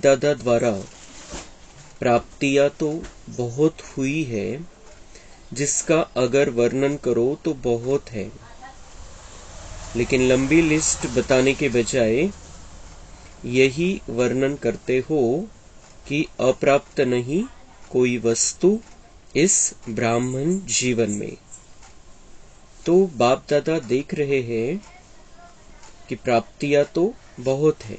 दादा द्वारा प्राप्तियां तो बहुत हुई है, जिसका अगर वर्णन करो तो बहुत है, लेकिन लंबी लिस्ट बताने के बजाय यही वर्णन करते हो कि अप्राप्त नहीं कोई वस्तु इस ब्राह्मण जीवन में। तो बाप दादा देख रहे हैं कि प्राप्तियां तो बहुत है,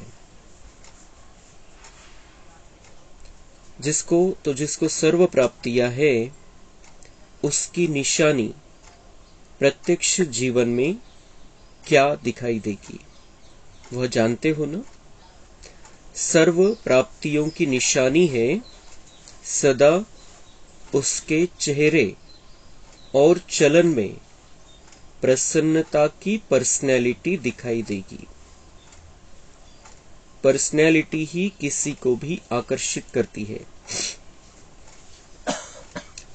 जिसको सर्व प्राप्तियां है, उसकी निशानी प्रत्यक्ष जीवन में क्या दिखाई देगी वह जानते हो ना। सर्व प्राप्तियों की निशानी है सदा उसके चेहरे और चलन में प्रसन्नता की पर्सनैलिटी दिखाई देगी। पर्सनैलिटी ही किसी को भी आकर्षित करती है।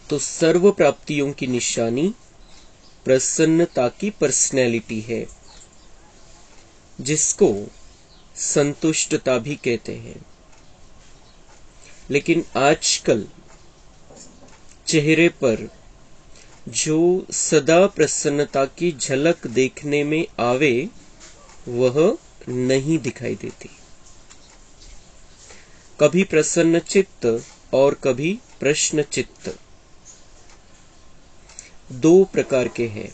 तो सर्व प्राप्तियों की निशानी प्रसन्नता की पर्सनैलिटी है, जिसको संतुष्टता भी कहते हैं। लेकिन आजकल चेहरे पर जो सदा प्रसन्नता की झलक देखने में आवे वह नहीं दिखाई देती। कभी प्रसन्न चित्त और कभी प्रश्न चित्त, दो प्रकार के हैं।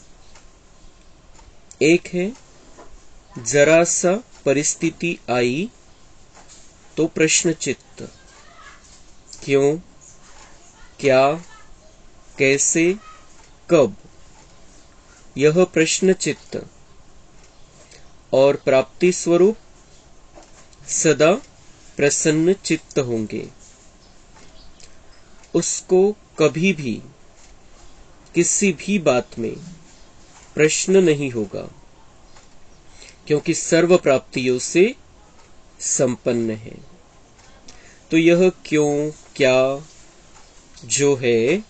एक है जरा सा परिस्थिति आई तो प्रश्न चित्त, क्यों, क्या, कैसे, कब, यह प्रश्न चित्त। और प्राप्ति स्वरूप सदा प्रसन्न चित्त होंगे। उसको कभी भी किसी भी बात में प्रश्न नहीं होगा, क्योंकि सर्व प्राप्तियों से संपन्न है। तो यह क्यों, क्या जो है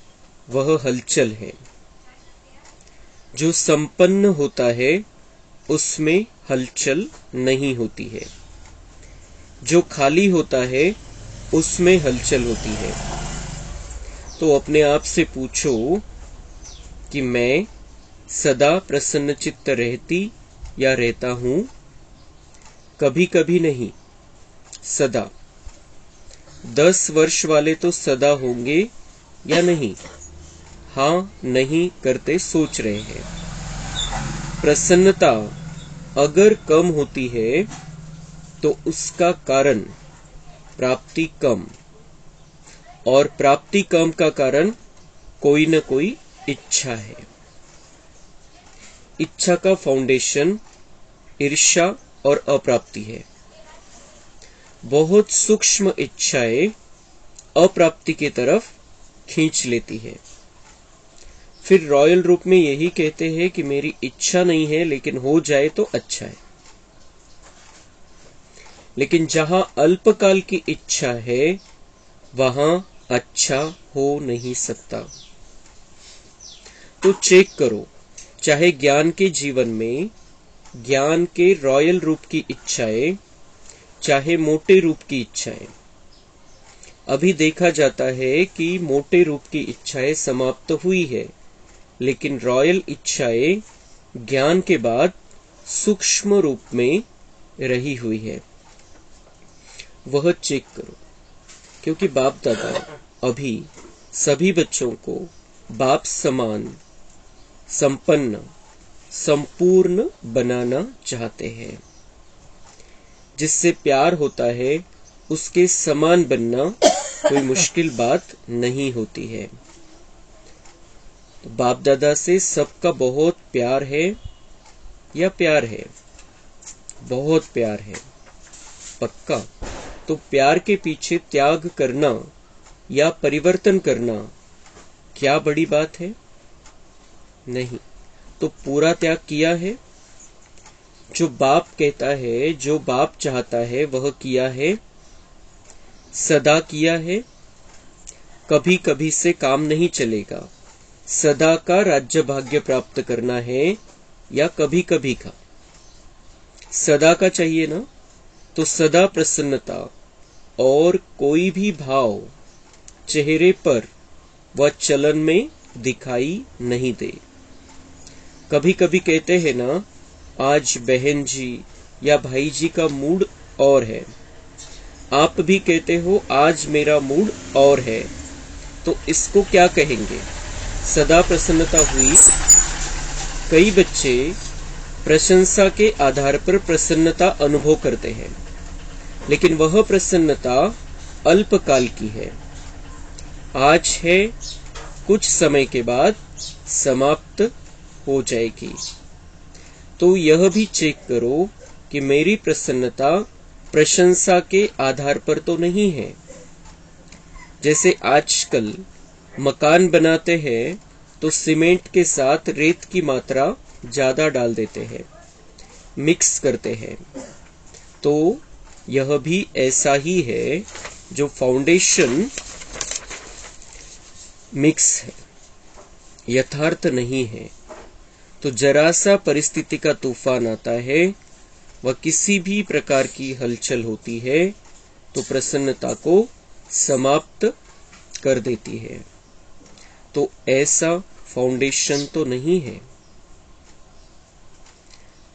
वह हलचल है। जो संपन्न होता है उसमें हलचल नहीं होती है। जो खाली होता है उसमें हलचल होती है। तो अपने आप से पूछो कि मैं सदा प्रसन्न चित्त रहती या रहता हूं। कभी कभी नहीं, सदा। 10 वर्ष वाले तो सदा होंगे या नहीं, हाँ नहीं करते सोच रहे हैं। प्रसन्नता अगर कम होती है तो उसका कारण प्राप्ति कम, और प्राप्ति कम का कारण कोई न कोई इच्छा है। इच्छा का फाउंडेशन ईर्ष्या और अप्राप्ति है। बहुत सूक्ष्म इच्छाएं अप्राप्ति की तरफ खींच लेती है। फिर रॉयल रूप में यही कहते हैं कि मेरी इच्छा नहीं है, लेकिन हो जाए तो अच्छा है। लेकिन जहां अल्पकाल की इच्छा है वहां अच्छा हो नहीं सकता। तो चेक करो, चाहे ज्ञान के जीवन में ज्ञान के रॉयल रूप की इच्छाएं, चाहे मोटे रूप की इच्छाएं। अभी देखा जाता है कि मोटे रूप की इच्छाएं समाप्त हुई है, लेकिन रॉयल इच्छाएं ज्ञान के बाद सूक्ष्म रूप में रही हुई है। वह चेक करो, क्योंकि बाप दादा अभी सभी बच्चों को बाप समान संपन्न संपूर्ण बनाना चाहते हैं। जिससे प्यार होता है उसके समान बनना कोई मुश्किल बात नहीं होती है। तो बाप दादा से सबका बहुत प्यार है या प्यार है? बहुत प्यार है, पक्का। तो प्यार के पीछे त्याग करना या परिवर्तन करना क्या बड़ी बात है? नहीं। तो पूरा त्याग किया है। जो बाप कहता है, जो बाप चाहता है वह किया है, सदा किया है। कभी कभी से काम नहीं चलेगा। सदा का राज्य भाग्य प्राप्त करना है या कभी कभी का? सदा का चाहिए ना, तो सदा प्रसन्नता और कोई भी भाव चेहरे पर व चलन में दिखाई नहीं दे। कभी कभी कहते हैं ना, आज बहन जी या भाई जी का मूड और है। आप भी कहते हो आज मेरा मूड और है, तो इसको क्या कहेंगे? सदा प्रसन्नता हुई? कई बच्चे प्रशंसा के आधार पर प्रसन्नता अनुभव करते हैं, लेकिन वह प्रसन्नता अल्पकाल की है। आज है, कुछ समय के बाद समाप्त हो जाएगी। तो यह भी चेक करो कि मेरी प्रसन्नता प्रशंसा के आधार पर तो नहीं है। जैसे आजकल मकान बनाते हैं तो सीमेंट के साथ रेत की मात्रा ज्यादा डाल देते हैं, मिक्स करते हैं। तो यह भी ऐसा ही है, जो फाउंडेशन मिक्स है, यथार्थ नहीं है। तो जरा सा परिस्थिति का तूफान आता है व किसी भी प्रकार की हलचल होती है तो प्रसन्नता को समाप्त कर देती है। तो ऐसा फाउंडेशन तो नहीं है।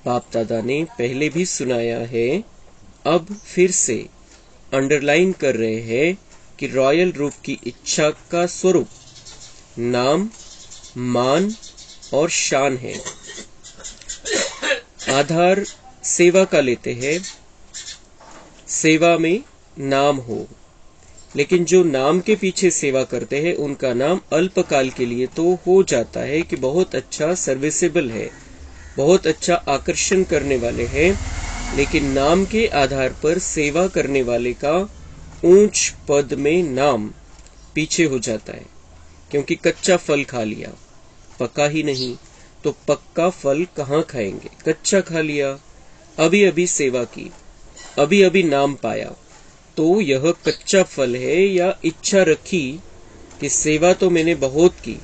बाप दादा ने पहले भी सुनाया है, अब फिर से अंडरलाइन कर रहे हैं कि रॉयल रूप की इच्छा का स्वरूप नाम, मान और शान है। आधार सेवा का लेते हैं, सेवा में नाम हो, लेकिन जो नाम के पीछे सेवा करते हैं उनका नाम अल्पकाल के लिए तो हो जाता है कि बहुत अच्छा सर्विसेबल है, बहुत अच्छा आकर्षण करने वाले हैं, लेकिन नाम के आधार पर सेवा करने वाले का ऊंच पद में नाम पीछे हो जाता है, क्योंकि कच्चा फल खा लिया, पका ही नहीं। तो पक्का फल कहाँ खाएंगे? कच्चा खा लिया, अभी अभी सेवा की, अभी अभी नाम पाया, तो यह कच्चा फल है। या इच्छा रखी कि सेवा तो मैंने बहुत की,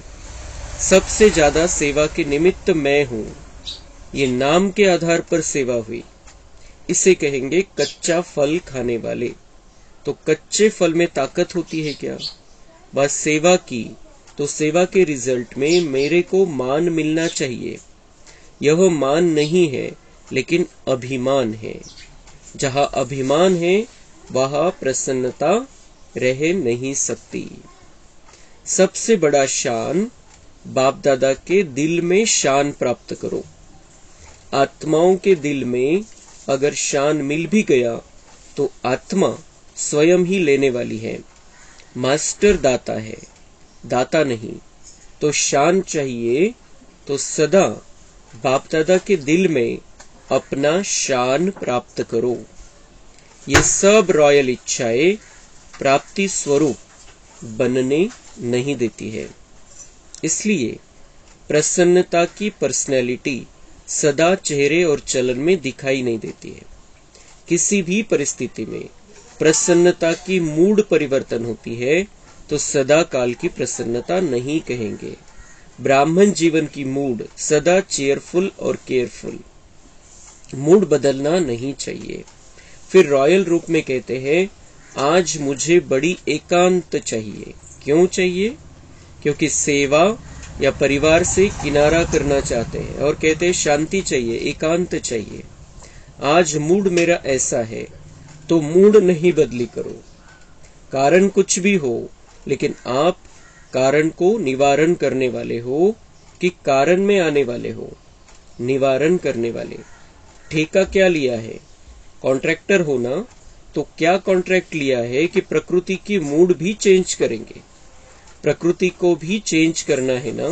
सबसे ज्यादा सेवा के निमित्त मैं हूं, ये नाम के आधार पर सेवा हुई, इसे कहेंगे कच्चा फल खाने वाले। तो कच्चे फल में ताकत होती है क्या? बस सेवा की तो सेवा के रिजल्ट में मेरे को मान मिलना चाहिए। यह मान नहीं है, लेकिन अभिमान है। जहां अभिमान है वहां प्रसन्नता रह नहीं सकती। सबसे बड़ा शान बाप दादा के दिल में शान प्राप्त करो। आत्माओं के दिल में अगर शान मिल भी गया तो आत्मा स्वयं ही लेने वाली है। मास्टर दाता है, दाता नहीं। तो शान चाहिए तो सदा बाप दादा के दिल में अपना शान प्राप्त करो। ये सब रॉयल इच्छाएं प्राप्ति स्वरूप बनने नहीं देती है। इसलिए प्रसन्नता की पर्सनैलिटी सदा चेहरे और चलन में दिखाई नहीं देती है। किसी भी परिस्थिति में प्रसन्नता की मूड परिवर्तन होती है तो सदा काल की प्रसन्नता नहीं कहेंगे। ब्राह्मण जीवन की मूड सदा चेयरफुल और केयरफुल, मूड बदलना नहीं चाहिए। फिर रॉयल रूप में कहते हैं, आज मुझे बड़ी एकांत चाहिए। क्यों चाहिए? क्योंकि सेवा या परिवार से किनारा करना चाहते हैं और कहते हैं शांति चाहिए, एकांत चाहिए। आज मूड मेरा ऐसा है, तो मूड नहीं बदली करो। कारण कुछ भी हो, लेकिन आप कारण को निवारण करने वाले हो कि कारण में आने वाले हो, निवारण करने वाले। ठेका क्या लिया है? कॉन्ट्रैक्टर हो ना, तो क्या कॉन्ट्रैक्ट लिया है कि प्रकृति की मूड भी चेंज करेंगे। प्रकृति को भी चेंज करना है ना,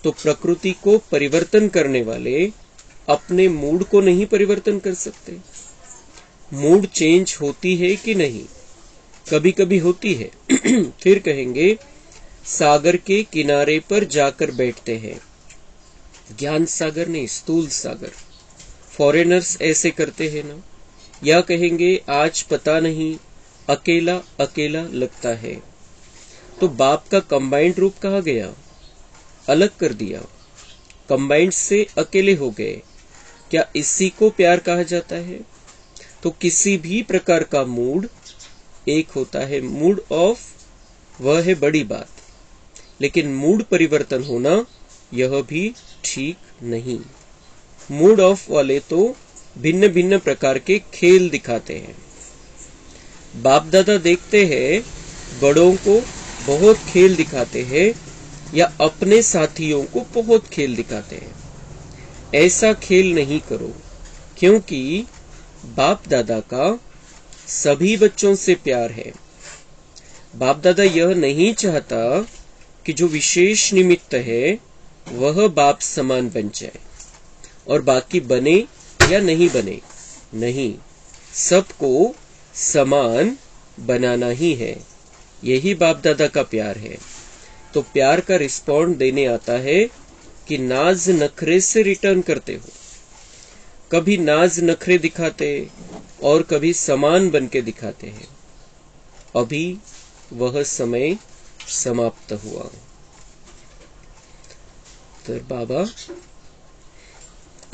तो प्रकृति को परिवर्तन करने वाले अपने मूड को नहीं परिवर्तन कर सकते। मूड चेंज होती है कि नहीं? कभी कभी होती है। फिर कहेंगे सागर के किनारे पर जाकर बैठते हैं। ज्ञान सागर नहीं, स्थूल सागर। फॉरेनर्स ऐसे करते हैं ना। या कहेंगे आज पता नहीं अकेला अकेला लगता है। तो बाप का कंबाइंड रूप कहा गया, अलग कर दिया, कंबाइंड से अकेले हो गए। क्या इसी को प्यार कहा जाता है? तो किसी भी प्रकार का मूड एक होता है मूड ऑफ, वह है बड़ी बात, लेकिन मूड परिवर्तन होना यह भी ठीक नहीं। मूड ऑफ वाले तो भिन्न भिन्न प्रकार के खेल दिखाते हैं। बाप दादा देखते हैं बड़ों को बहुत खेल दिखाते हैं या अपने साथियों को बहुत खेल दिखाते हैं। ऐसा खेल नहीं करो, क्योंकि बाप दादा का सभी बच्चों से प्यार है। बाप दादा यह नहीं चाहता कि जो विशेष निमित्त है वह बाप समान बन जाए और बाकी बने या नहीं बने। नहीं, सबको समान बनाना ही है। यही बाप दादा का प्यार है। तो प्यार का रिस्पॉन्ड देने आता है कि नाज नखरे से रिटर्न करते हो। कभी नाज नखरे दिखाते और कभी समान बन के दिखाते हैं। अभी वह समय समाप्त हुआ। तर बाबा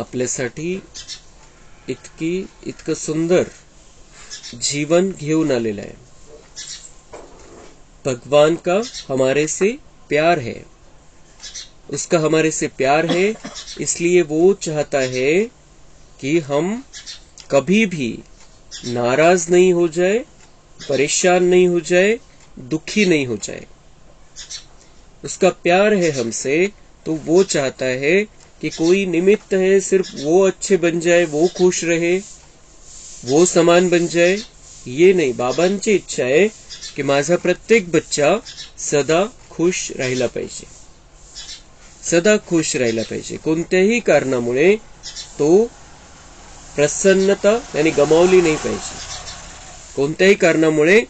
आपल्यासाठी इतकं सुंदर जीवन घेऊन आलेलं आहे। भगवान का हमारे से प्यार है, उसका हमारे से प्यार है, इसलिए वो चाहता है कि हम कभी भी नाराज नहीं हो जाए, परेशान नहीं हो जाए, दुखी नहीं हो जाए। उसका प्यार है हमसे, तो वो चाहता है कि कोई निमित्त है सिर्फ वो अच्छे बन जाए, वो खुश रहे, वो समान बन जाए, ये नहीं। बाबांची इच्छा आहे की माझा प्रत्येक बच्चा सदा खुश राहिला पाहिजे, सदा खुश राहिला पाहिजे। कोणत्याही कारणामुळे तो प्रसन्नता त्याने गमावली नाही पाहिजे। कोणत्याही कारणामुळे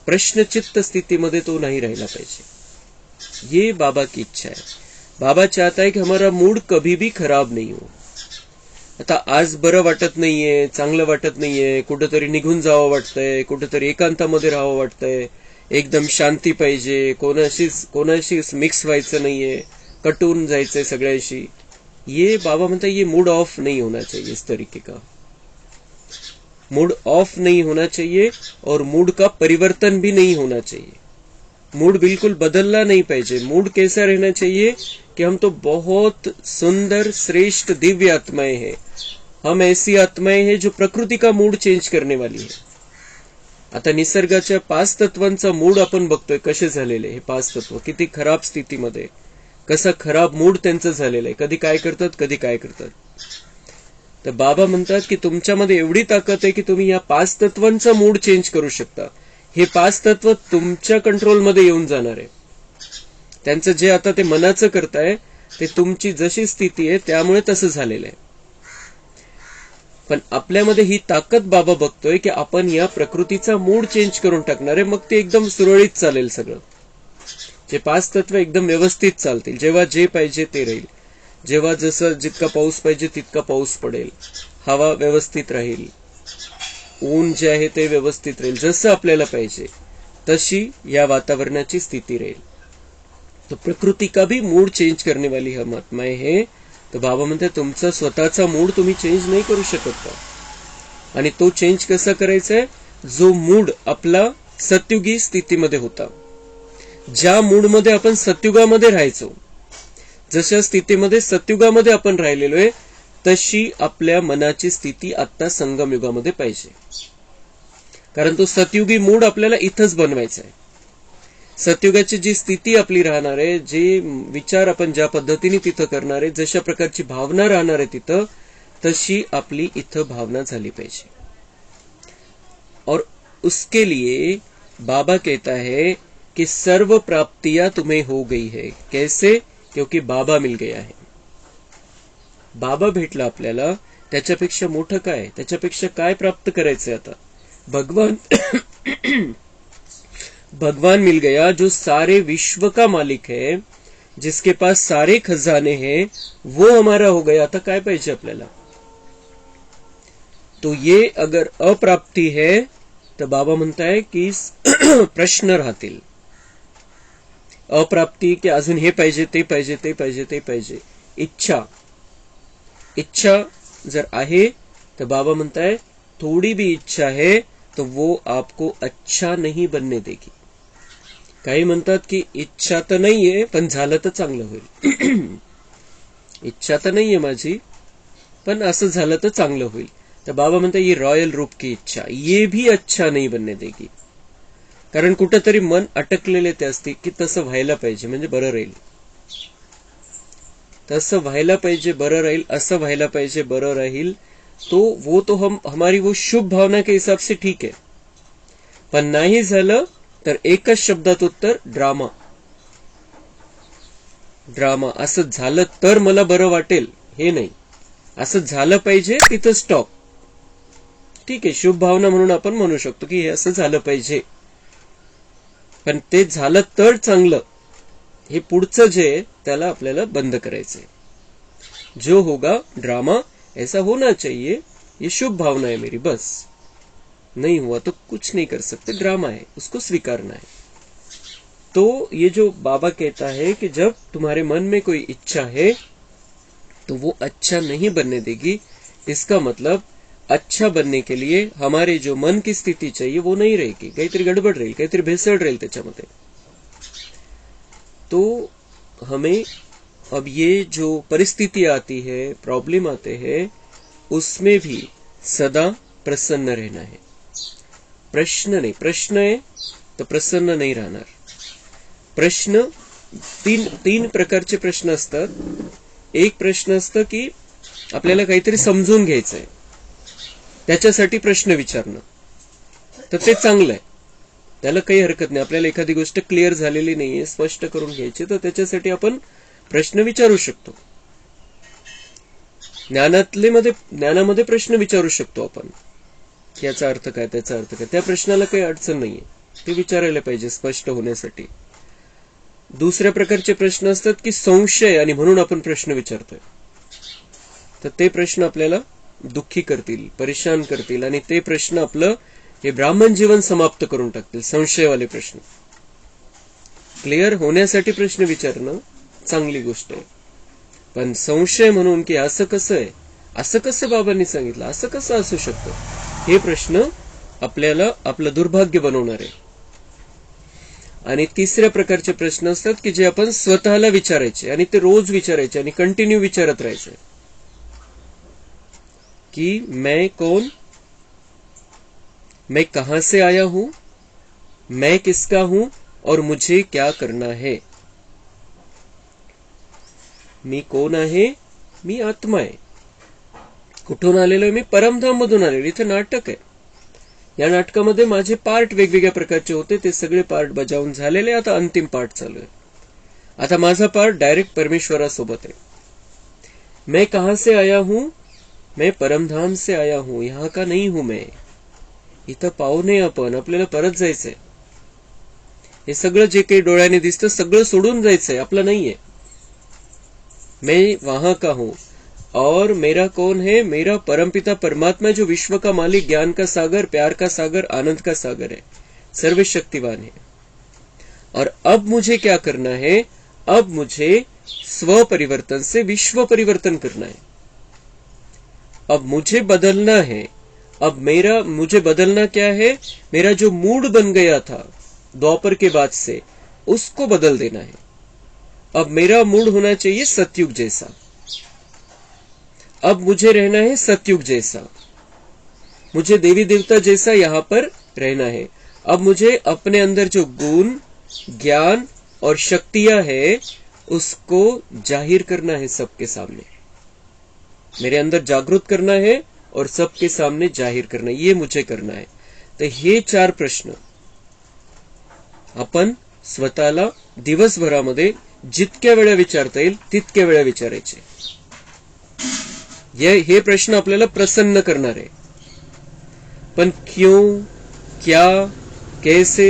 प्रश्नचित्त स्थितीमध्ये तो नहीं राहिला पाहिजे। ये बाबा की इच्छा है। बाबा चाहता है कि हमारा मूड कभी भी खराब नहीं हो। आता आज बरं वाटत नाहीये, चांगलं वाटत नाहीये, कुठेतरी निघून जावं वाटतंय, कुठेतरी एकांतामध्ये राहावं वाटतंय, एकदम शांती पाहिजे, कोणाशीच मिक्स व्हायचं नाहीये, कटून जायचंय सगळ्यांशी। ये बाबा म्हणता ये मूड ऑफ नहीं होना चाहिए। इस तरीके का मूड ऑफ नहीं होना चाहिए और मूड का परिवर्तन भी नहीं होना चाहिए। मूड बिल्कुल बदलना नहीं पाहिजे। मूड कैसा रहना चाहिए कि हम तो बहुत सुंदर श्रेष्ठ दिव्य आत्माएं हैं। हम ऐसी आत्माएं हैं जो प्रकृति का मूड चेंज करने वाली है। आता निसर्गाच्या 5 तत्वांचा मूड आपण बघतोय कसे झालेले। हे 5 तत्व किती खराब स्थितीमध्ये, कसा खराब मूड त्यांचं झालेलं आहे, कधी काय करतात कधी काय करतात। तर बाबा म्हणतात की तुमच्यामध्ये एवढी ताकद आहे की तुम्ही या 5 तत्वांचा मूड चेंज करू शकता। हे 5 तत्व तुमच्या कंट्रोलमध्ये येऊन जाणार आहे। त्यांचं जे आता ते मनाचं करताय ते तुमची जशी स्थिती आहे त्यामुळे तसं झालेलं आहे। पण आपल्यामध्ये ही ताकद बाबा बघतोय की आपण या प्रकृतीचा मूड चेंज करून टाकणार आहे। मग ते एकदम सुरळीत चालेल सगळं। जे 5 तत्व एकदम व्यवस्थित चालतील। जेव्हा जे पाहिजे ते राहील, जेव्हा जसं जितका पाऊस पाहिजे तितका पाऊस पडेल, हवा व्यवस्थित राहील, ऊन जे आहे ते व्यवस्थित राहील, जसं आपल्याला पाहिजे तशी या वातावरणाची स्थिती राहील। तो प्रकृति का भी मूड चेंज करने वाली हम आत्माएं हैं। तो बाबा म्हणते तुमचा स्वतःचा मूड तुम्ही चेंज नाही करू शकत का? आणि तो चेंज कसा करायचा आहे? जो मूड आपला सत्युगी स्थितीमध्ये होता, ज्या मूडमध्ये आपण सत्युगामध्ये राहायचो, जशा स्थितीमध्ये सत्युगामध्ये आपण राहिलेलो आहे तशी आपल्या मनाची स्थिती आता संगम युगामध्ये पाहिजे। कारण तो सतयुगी मूड आपल्याला इथंच बनवायचा आहे। सतयुगाची जी स्थिती आपली राहणार आहे, जे विचार आपण ज्या पद्धतीने तिथं करणार आहे, जशा प्रकारची भावना राहणार आहे तिथं, तशी आपली इथं भावना झाली पाहिजे। और उसके लिए बाबा कहता है कि सर्व प्राप्तियां तुम्हें हो गई है। कैसे? क्योंकि बाबा मिल गया है। बाबा भेटला आपल्याला, त्याच्यापेक्षा मोठं काय, त्याच्यापेक्षा काय प्राप्त करायचंय आता? भगवान मिल गया जो सारे विश्व का मालिक है, जिसके पास सारे खजाने हैं, वो हमारा हो गया। आता काय पाहिजे आपल्याला? तो ये अगर अप्राप्ति है तो बाबा म्हणताय की प्रश्न राहतील। अप्राप्ति की अजून हे पाहिजे ते पाहिजे ते पाहिजे ते पाहिजे। इच्छा जर आहे तर बाबा म्हणताय थोड़ी भी इच्छा है तो वो आपको अच्छा नहीं बनने देगी. काही म्हणतात की इच्छा तर नाहीये पण झालं तर चांगलं होईल. इच्छा तर नाहीये माझी पण असं झालं तर चांगलं होईल. तर बाबा म्हणतात ये रॉयल रूप की इच्छा ये भी अच्छा नहीं बनने देगी. कारण कुठंतरी मन अटकलेले ते असते की तसं व्हायला पाहिजे म्हणजे बरं राहील, तसं व्हायला पाहिजे बरं राहील, असं व्हायला पाहिजे बरं राहील. तो वो तो हम हमारी वो शुभ भावना के हिसाब से ठीक है. पण नाही झालं तर एकच शब्दात उत्तर ड्रामा. ड्रामा. असं झालं तर मला बरं वाटेल हे नाही, असं झालं पाहिजे तिथं स्टॉप. ठीक आहे, शुभ भावना म्हणून आपण म्हणू शकतो की हे असं झालं पाहिजे, पण ते झालं तर चांगलं हे पुढचं जे आहे त्याला आपल्याला बंद करायचंय. जो होगा ड्रामा ऐसा होना चाहिए, ये शुभ भावना है मेरी, बस. नहीं हुआ तो कुछ नहीं कर सकते, ड्रामा है, उसको स्वीकारना है. तो ये जो बाबा कहता है कि जब तुम्हारे मन में कोई इच्छा है तो वो अच्छा नहीं बनने देगी. इसका मतलब अच्छा बनने के लिए हमारे जो मन की स्थिती चाहिए वो नहीं रहेगी, काहीतरी गडबड राहील, काहीतरी भेसळ राहील त्याच्यामध्ये. तो हमें अब ये जो परिस्थिति आती है, प्रॉब्लम आते हैं, उसमें भी सदा प्रसन्न रहना है. प्रश्न नहीं, प्रश्न है तो प्रसन्न नहीं राहणार. प्रश्न तीन प्रकारचे प्रश्न असतात. एक प्रश्न असतं की आपल्याला काहीतरी समजून घ्यायचंय, त्याच्यासाठी प्रश्न विचारणं, तर ते चांगलं आहे, त्याला काही हरकत नाही. आपल्याला एखादी गोष्ट क्लिअर झालेली नाहीये, स्पष्ट करून घ्यायची, तर त्याच्यासाठी आपण प्रश्न विचारू शकतो. ज्ञानामध्ये प्रश्न विचारू शकतो आपण, याचा अर्थ काय, त्याचा अर्थ काय. त्या प्रश्नाला काही अडचण नाहीये, ते विचारायला पाहिजे स्पष्ट होण्यासाठी. दुसऱ्या प्रकारचे प्रश्न असतात की संशय आणि म्हणून आपण प्रश्न विचारतोय, तर ते प्रश्न आपल्याला दुःखी करतील, परेशान करतील, आणि ते प्रश्न आपलं हे ब्राह्मण जीवन समाप्त करून टाकतील. संशयवाले प्रश्न क्लिअर होण्यासाठी प्रश्न विचारणं चांगली गोष्ट आहे, पण संशय म्हणून की असं कसं आहे, असं कसं बाबांनी सांगितलं, असं कसं असू शकतं, हे प्रश्न आपल्याला आपलं दुर्भाग्य बनवणार आहे. आणि तिसऱ्या प्रकारचे प्रश्न असतात की जे आपण स्वतःला विचारायचे, आणि ते रोज विचारायचे आणि कंटिन्यू विचारत राहायचे कि मैं कौन, मैं कहां से आया हूं, मैं किसका हूं और मुझे क्या करना है. मी कोण आहे, मी आत्मा आहे. कुठून आलेलो आहे, मी परमधाम मधून आलेलो. इथे नाटक आहे, या नाटकामध्ये माझे पार्ट वेगवेगळ्या प्रकारचे होते, ते सगळे पार्ट बजावून झालेले. आता अंतिम पार्ट चालू आहे. आता माझा पार्ट डायरेक्ट परमेश्वरासोबत आहे. मैं कहां से आया हूं, मैं परमधाम से आया हूं, यहां का नहीं हूं मैं. इथं पाहुणे आपण, आपल्याला परत जायचंय. हे सगळं जे काही डोळ्याने दिसतं सगळं सोडून जायचंय, आपलं नाहीये. मैं वहां का हूं और मेरा कौन है, मेरा परमपिता परमात्मा जो विश्व का मालिक, ज्ञान का सागर, प्यार का सागर, आनंद का सागर है, सर्वशक्तिवान है. और अब मुझे क्या करना है, अब मुझे स्व परिवर्तन से विश्व परिवर्तन करना है. अब मुझे बदलना है. अब मुझे बदलना क्या है, मेरा जो मूड बन गया था द्वापर के बाद से, उसको बदल देना है. अब मेरा मूड होना चाहिए सतयुग जैसा. अब मुझे रहना है सतयुग जैसा, मुझे देवी देवता जैसा यहां पर रहना है. अब मुझे अपने अंदर जो गुण, ज्ञान और शक्तियां है उसको जाहिर करना है सबके सामने. मेरे अंदर जागृत करना है और सबके सामने जाहीर करना, ये मुझे करना है. तर हे 4 प्रश्न आपण स्वतःला दिवसभरामध्ये जितक्या वेळा विचारता येईल तितक्या वेळा विचारायचे. हे प्रश्न आपल्याला प्रसन्न करणार आहे. पण क्यों, क्या, कैसे,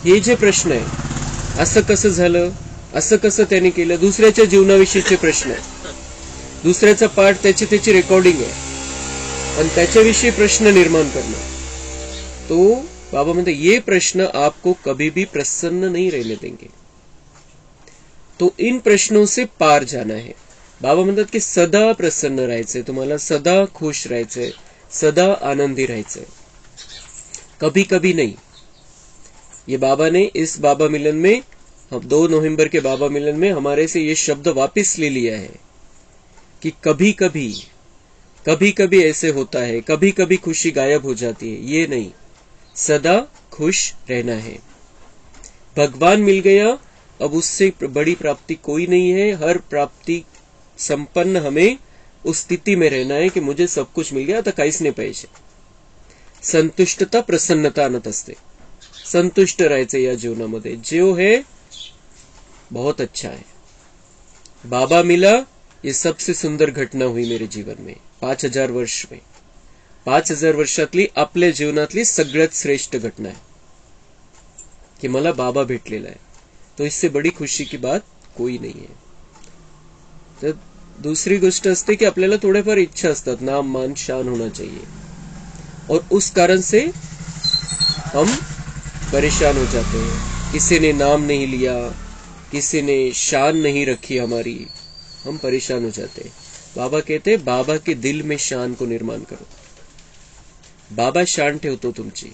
हे जे प्रश्न आहे, असं कसं झालं, असं कसं त्याने केलं, दुसऱ्याच्या जीवनाविषयीचे प्रश्न आहे. दुसऱ्याचा पाठ त्याची रेकॉर्डिंग आहे, पण त्याच्याविषयी प्रश्न निर्माण करणं, तो बाबा म्हणते ये प्रश्न आपको कभी भी प्रसन्न नहीं रहने देंगे. तो इन प्रश्नों से पार जाना है. बाबा म्हणतात की सदा प्रसन्न राहायचंय, तुम्हाला सदा खुश राहायचंय, सदा आनंदी राहायचंय. कभी कभी नहीं। ये बाबा ने इस बाबा मिलन में, हम 2 नवंबर के बाबा मिलन में हमारे से ये शब्द वापस ले लिया है कि कभी कभी ऐसे होता है, कभी कभी खुशी गायब हो जाती है। ये नहीं, सदा खुश रहना है। भगवान मिल गया, अब उससे बड़ी प्राप्ति कोई नहीं है। हर प्राप्ति संपन्न हमें उस स्थिति में रहना है कि मुझे सब कुछ मिल गया, आता काहीच नाही पाहिजे। संतुष्टता प्रसन्नता अनंत असते। संतुष्ट राहायचं या जीवनामध्ये, जो है बहुत अच्छा है। बाबा मिला, ये सबसे सुंदर घटना हुई मेरे जीवन में 5000 वर्ष में। 5000 वर्षातली आपल्या जीवनातली सगळ्यात श्रेष्ठ घटना आहे कि मला बाबा भेटलेला आहे। तो इससे बड़ी खुशी की बात कोई नहीं है। तर दूसरी गोष्ट असते की आपल्याला थोडेफार इच्छा असतात, नाम मान शान होना चाहिए, और उस कारण से हम परेशान हो जाते हैं। किसी ने नाम नहीं लिया, किसी ने शान नहीं रखी हमारी, हम परेशान हो जाते हैं। बाबा कहते हैं बाबा के दिल में शान को निर्माण करो। बाबा शान ठेवतो तुमची,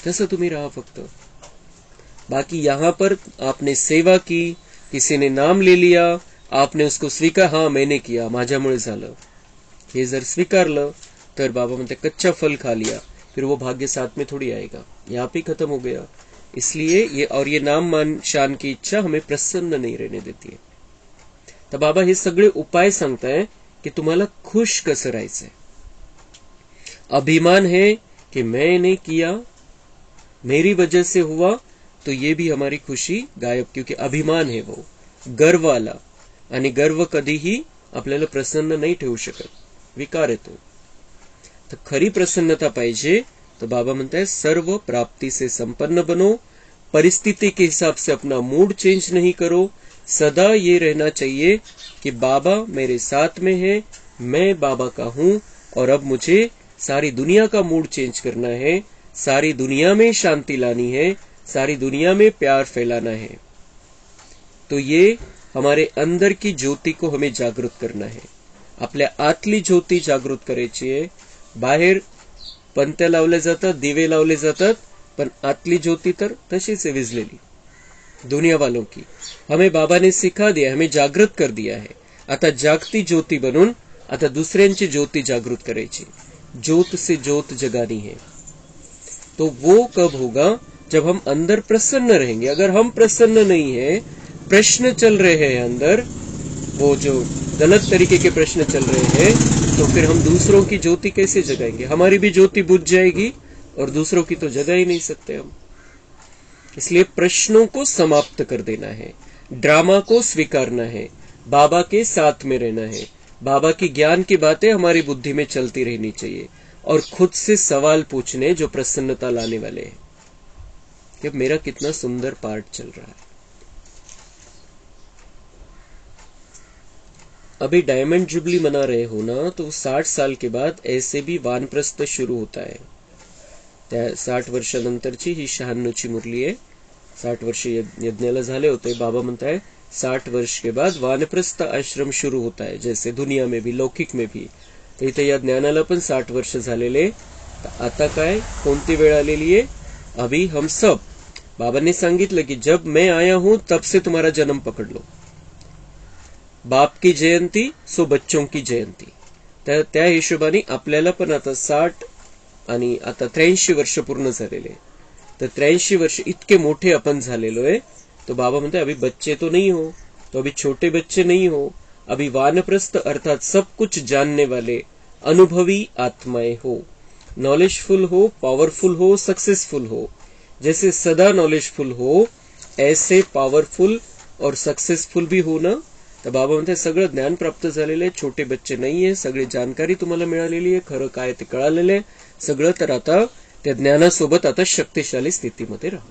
तसं तुम्ही राहा फक्त। बाकी यहां पर आपने सेवा की, किसी ने नाम ले लिया, आपने उसको स्वीकार, हाँ मैंने किया, माझ्यामुळे झालं, हे जर स्वीकारलं तर बाबा म्हणते कच्चा फल खा लिया, फिर वो भाग्य साथ में थोड़ी आएगा, यहाँ पे खत्म हो गया। इसलिए ये नाम मान शान की इच्छा हमें प्रसन्न नहीं रहने देती है। तर बाबा हे सगळे उपाय सांगताय कि तुम्हाला खुश कसं राहायचंय। अभिमान है कि मैंने किया, मेरी वजह से हुआ, तो ये भी हमारी खुशी गायब, क्योंकि अभिमान है वो, गर्व आला, आणि गर्व कधीही आपल्याला प्रसन्न नाही ठेवू शकत, विकार येतो। तर खरी प्रसन्नता पाहिजे तो बाबा म्हणताय सर्व प्राप्ति से संपन्न बनो, परिस्थिति के हिसाब से अपना मूड चेंज नहीं करो। सदा ये रहना चाहिए कि बाबा मेरे साथ में है, मैं बाबा का हूं, और अब मुझे सारी दुनिया का मूड चेंज करना है, सारी दुनिया में शांति लानी है, सारी दुनिया में प्यार फैलाना है। तो ये हमारे अंदर की ज्योति को हमें जागृत करना है। आपल्या आतली ज्योति जागृत करायची आहे। बाहेर पंत्या लावल्या जातात, दिवे लावले जातात, पण आतली ज्योति तर तशीच है विझलेली दुनिया वालों की। हमें बाबा ने सिखा दिया, हमें जागृत कर दिया है। आता जागती ज्योति बनून आता दुसऱ्यांची ज्योति जागृत करायची, ज्योत से ज्योत जगानी है। तो वो कब होगा, जब हम अंदर प्रसन्न रहेंगे। अगर हम प्रसन्न नहीं है, प्रश्न चल रहे हैं अंदर, वो जो गलत तरीके के प्रश्न चल रहे हैं, तो फिर हम दूसरों की ज्योति कैसे जगाएंगे। हमारी भी ज्योति बुझ जाएगी और दूसरों की तो जगा ही नहीं सकते हम। इसलिए प्रश्नों को समाप्त कर देना है, ड्रामा को स्वीकारना है, बाबा के साथ में रहना है। बाबा की ज्ञान की बातें हमारी बुद्धि में चलती रहनी चाहिए, और खुद से सवाल पूछने जो प्रसन्नता लाने वाले हैं कि मेरा कितना सुंदर पार्ट चल रहा है। अभी डायमंड जुबली मना रहे हो ना, तो 60 साल के बाद ऐसे भी वानप्रस्थ शुरू होता है। त्या 60 वर्षानंतरची ही 96ची मुरली आहे। 60 वर्ष यज्ञाला झाले होते। बाबा म्हणताय 60 वर्ष के बाद वानप्रस्थ आश्रम शुरू होता है, जैसे दुनिया में भी लौकिक में भी। तर इथे या ज्ञानाला पण 60 वर्ष झालेले। आता काय, कोणती वेळ आलेली आहे, अभी हम सब, बाबा ने सांगितलं की जब मैं आया हूं तब से तुम्हारा जन्म पकड़ लो। बाप की जयंती सो बच्चों की जयंती। तर त्या हिशोबाने आपल्याला पण आता 60 आणि आता 83 वर्ष पूर्ण झालेले। तर 83 वर्ष इतके मोठे अपन झालेलो आहे। तो बाबा म्हणते अभी बच्चे तो नहीं हो, तो अभी छोटे बच्चे नहीं हो, अभी वानप्रस्थ अर्थात सब कुछ जानने वाले अनुभवी आत्माएं हो, नॉलेजफुल हो, पावरफुल हो, सक्सेसफुल हो। जैसे सदा नॉलेजफुल हो, ऐसे पावरफुल और सक्सेसफुल भी हो ना। तर बाबा म्हणते सगळं ज्ञान प्राप्त झालेलं आहे, छोटे बच्चे नाहीये, सगळी जानकारी तुम्हाला मिळालेली आहे, खरं काय ते कळालेलं आहे सगळं। तर आता त्या ज्ञानासोबत आता शक्तिशाली स्थितीमध्ये राहा।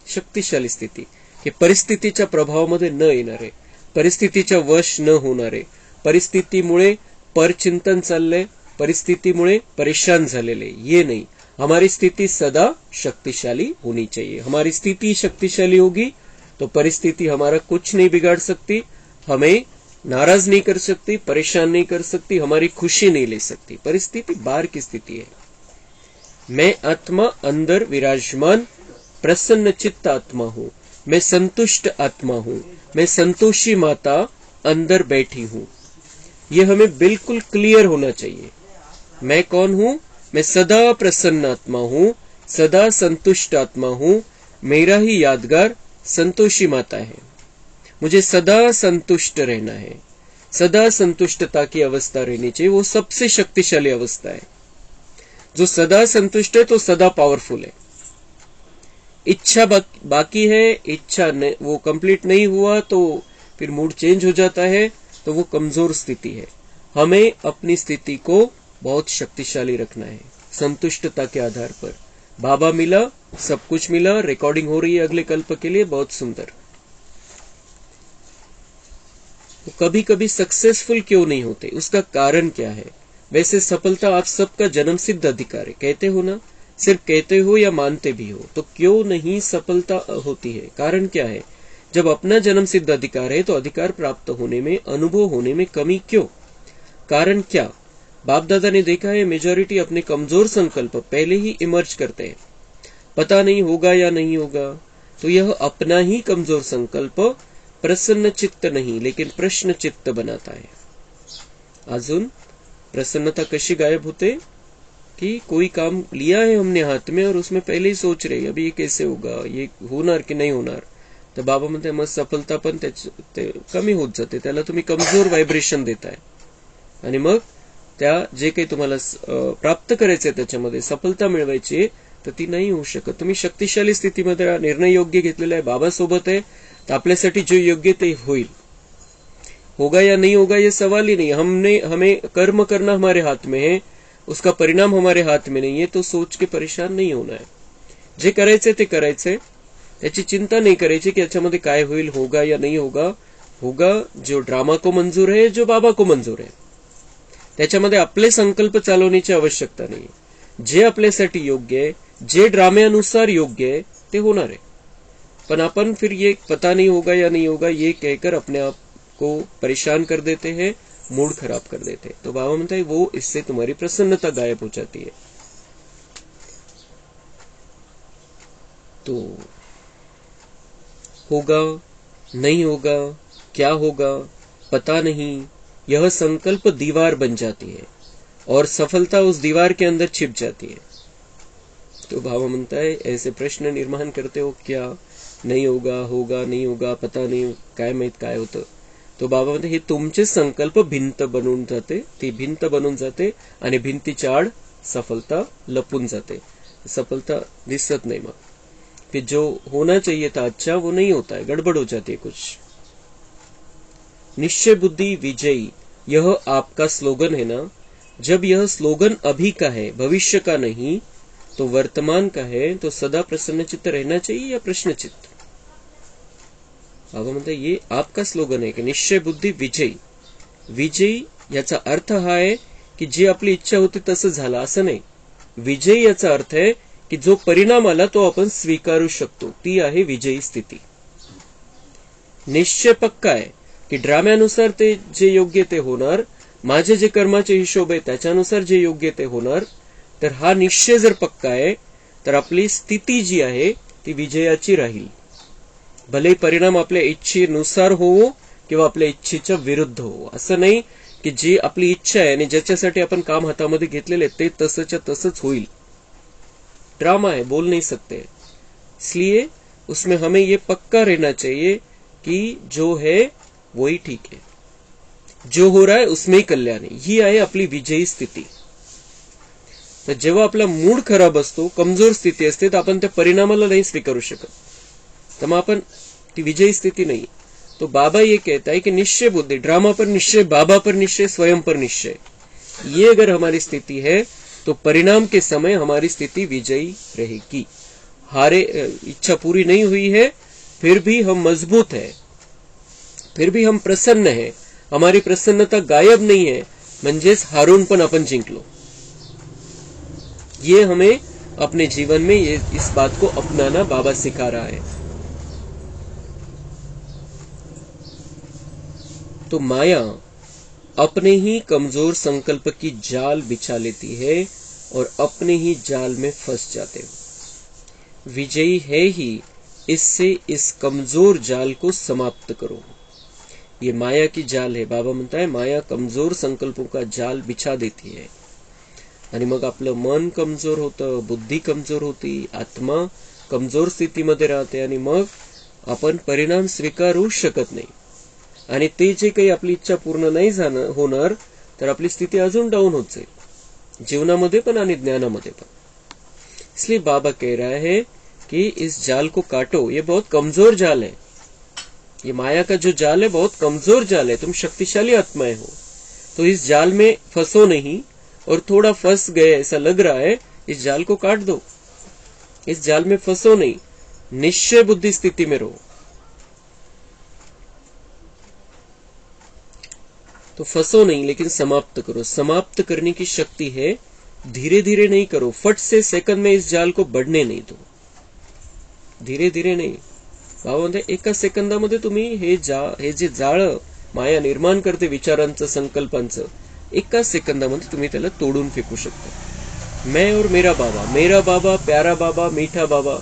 शक्तिशाली स्थिती की परिस्थितीच्या प्रभावामध्ये न येणारे, परिस्थितीच्या वश न होणारे, परिस्थितीमुळे परचिंतन चाललंय, परिस्थितीमुळे परेशान झालेले, ये नहीं। हमारी स्थिति सदा शक्तिशाली होनी चाहिए। हमारी स्थिति शक्तिशाली होगी तो परिस्थिति हमारा कुछ नहीं बिगाड़ सकती, हमें नाराज नहीं कर सकती, परेशान नहीं कर सकती, हमारी खुशी नहीं ले सकती। परिस्थिति बाहर की स्थिति है, मैं आत्मा अंदर विराजमान प्रसन्न चित्त आत्मा हूँ, मैं संतुष्ट आत्मा हूँ, मैं संतोषी माता अंदर बैठी हूँ। ये हमें बिल्कुल क्लियर होना चाहिए। मैं कौन हूँ? मैं सदा प्रसन्न आत्मा हूँ, सदा संतुष्ट आत्मा हूँ, मेरा ही यादगार संतोषी माता है। मुझे सदा संतुष्ट रहना है, सदा संतुष्टता की अवस्था रहनी चाहिए। वो सबसे शक्तिशाली अवस्था है। जो सदा संतुष्ट है तो सदा पावरफुल है। इच्छा बाकी है, इच्छा वो कंप्लीट नहीं हुआ तो फिर मूड चेंज हो जाता है, तो वो कमजोर स्थिति है। हमें अपनी स्थिति को बहुत शक्तिशाली रखना है, संतुष्टता के आधार पर। बाबा मिला, सब कुछ मिला, रिकॉर्डिंग हो रही है अगले कल्प के लिए, बहुत सुंदर। तो कभी कभी सक्सेसफुल क्यों नहीं होते, उसका कारण क्या है? वैसे सफलता आप सबका जन्म सिद्ध अधिकार है, कहते हो ना, सिर्फ कहते हो या मानते भी हो, तो क्यों नहीं सफलता होती है? कारण क्या है? जब अपना जन्म सिद्ध अधिकार है तो अधिकार प्राप्त होने में, अनुभव होने में कमी क्यों? कारण क्या? बाप दादा ने देखा है मेजॉरिटी अपने कमजोर संकल्प पहले ही इमर्ज करते हैं, पता नहीं होगा या नहीं होगा। तो यह अपना ही कमजोर संकल्प प्रसन्न चित्त नहीं लेकिन प्रश्न चित्त बनाता है। अजून प्रसन्नता कशी गायब होते कि कोई काम लिया है हमने हात में और उसमें पहले ही सोच रहे अभी ये कैसे होगा, ये होणार की नाही होणार, तर बाबा म्हणते मग सफलता पण कमी होत जाते, त्याला तुम्ही कमजोर व्हायब्रेशन देताय आणि मग त्या जे काही तुम्हाला प्राप्त करायचंय त्याच्यामध्ये सफलता मिळवायची तर ती नाही होऊ शकत। तुम्ही शक्तिशाली स्थितीमध्ये निर्णय योग्य घेतलेला आहे, बाबा सोबत आहे, तर आपल्यासाठी जो योग्य ते होईल। होगा या नहीं होगा ये सवाल ही नहीं। हमें कर्म करना हमारे हाथ में है, उसका परिणाम हमारे हाथ में नहीं है, तो सोच के परेशान नहीं होना है। जे करायचंय ते करायचंय, त्याची चिंता नहीं करायची की याच्यामध्ये काय होईल, होगा या नहीं होगा। होगा जो ड्रामा को मंजूर है, जो बाबा को मंजूर है, त्याच्यामध्ये आपले संकल्प चालवण्याची आवश्यकता नाही। जे आपल्यासाठी योग्य आहे, जे ड्राम्यानुसार योग्य आहे ते होणार आहे। पण अपन फिर ये पता नहीं होगा या नहीं होगा ये कहकर अपने आप को परेशान कर देते हैं, मूड खराब कर देते हैं। तो बाबा म्हणता है वो इससे तुम्हारी प्रसन्नता गायब हो जाती है। तो होगा नहीं होगा, क्या होगा पता नहीं, यह संकल्प दीवार बन जाती है और सफलता उस दीवार के अंदर छिप जाती है। तो बाबा म्हणता है ऐसे प्रश्न निर्माण करते हो, क्या नहीं होगा, होगा नहीं होगा, पता नहीं, काय माहित काय होतं। तो बाबा म्हणते हे तुमचे संकल्प भिंत बनून जाते, ती भिंत बनून जाते आणि भिंतीच्या आड सफलता लपून जाते, सफलता दिसत नहीं। मग कि जो होना चाहिए था अच्छा वो नहीं होता है, गड़बड़ हो जाती है कुछ। निश्चय बुद्धि विजयी, यह आपका स्लोगन है ना। जब यह स्लोगन अभी का है, भविष्य का नहीं, तो वर्तमान का है, तो सदा प्रसन्नचित्त रहना चाहिए या प्रश्नचित्त? बाबा म्हणतात ये आपका स्लोगन आहे की निश्चय बुद्धी विजयी। विजयी याचा अर्थ हा आहे की जी आपली इच्छा होती तसं झालं असं नाही। विजयी याचा अर्थ आहे की जो परिणाम आला तो आपण स्वीकारू शकतो, ती आहे विजयी स्थिती। निश्चय पक्का आहे की ड्राम्यानुसार ते जे योग्य ते होणार, माझे जे कर्माचे हिशोब आहे त्याच्यानुसार जे योग्य ते होणार। तर हा निश्चय जर पक्का आहे तर आपली स्थिती जी आहे ती विजयाची राहील। भले परिणाम आपल्या इच्छेनुसार हो किंवा आपल्या इच्छेच्या विरुद्ध हो, असं नाही की जी आपली इच्छा आहे आणि ज्याच्यासाठी आपण काम हातामध्ये घेतलेले ते तसंच्या तसंच होईल। ड्रामा है, बोल नहीं सकते, इसलिए उसमें हमें ये पक्का रहना चाहिए कि जो है वही ठीक है, जो हो रहा है उसमें ही कल्याण आहे। ही आहे आपली विजयी स्थिती। तर जेव्हा आपला मूड खराब असतो, कमजोर स्थिती असते, तर आपण त्या परिणामाला नहीं स्वीकारू शकत, तर मग आपण ती विजयी स्थिति नहीं। तो बाबा ये कहता है कि निश्चय बुद्धि, ड्रामा पर निश्चय, बाबा पर निश्चय, स्वयं पर निश्चय, ये अगर हमारी स्थिति है तो परिणाम के समय हमारी स्थिति विजयी रहेगी। हारे, इच्छा पूरी नहीं हुई है फिर भी हम मजबूत है, फिर भी हम प्रसन्न है, हमारी प्रसन्नता गायब नहीं है, म्हणजेच हारून पण आपण जिंकलो। ये हमें अपने जीवन में ये इस बात को अपनाना बाबा सिखा रहा है। तो माया अपने ही कमजोर संकल्प की जाल बिछा लेती है और अपने ही जाल में फंस जाते हो। विजयी है ही इससे इस कमजोर जाल को समाप्त करो। ये माया की जाल है. बाबा म्हणताय माया कमजोर संकल्पों का जाल बिछा देती है आणि मग आपलं मन कमजोर होतं, बुद्धी कमजोर होती, आत्मा कमजोर स्थितीमध्ये राहते आणि मग आपण परिणाम स्वीकारू शकत नाही. आणि ते जे काही आपली इच्छा पूर्ण नाही होणार तर आपली स्थिती अजून डाऊन होत जाईल, जीवनामध्ये पण आणि ज्ञानामध्ये पण. इसलिए बाबा कह रहा है कि इस जाल को काटो. ये बहुत कमजोर जाल है. ये माया का जो जाल है बहुत कमजोर जाल है. तुम शक्तिशाली आत्माएं हो, तो इस जाल में फंसो नहीं. और थोड़ा फंस गए ऐसा लग रहा है, इस जाल को काट दो. इस जाल में फंसो नहीं, निश्चय बुद्धि स्थिति में रहो. तो फंसो नहीं लेकिन समाप्त करो. समाप्त करने की शक्ति है. धीरे धीरे नहीं करो, फट से सेकंद में इस जाल को बढ़ने नहीं दो. धीरे धीरे नाही. बाबा म्हणते एका सेकंदामध्ये तुम्ही हे जे जाळं माया निर्माण करते विचारांचं, संकल्पांचं, एका सेकंदामध्ये तुम्ही त्याला तोडून फेकू शकता. मैं और मेरा बाबा, प्यारा बाबा, मीठा बाबा,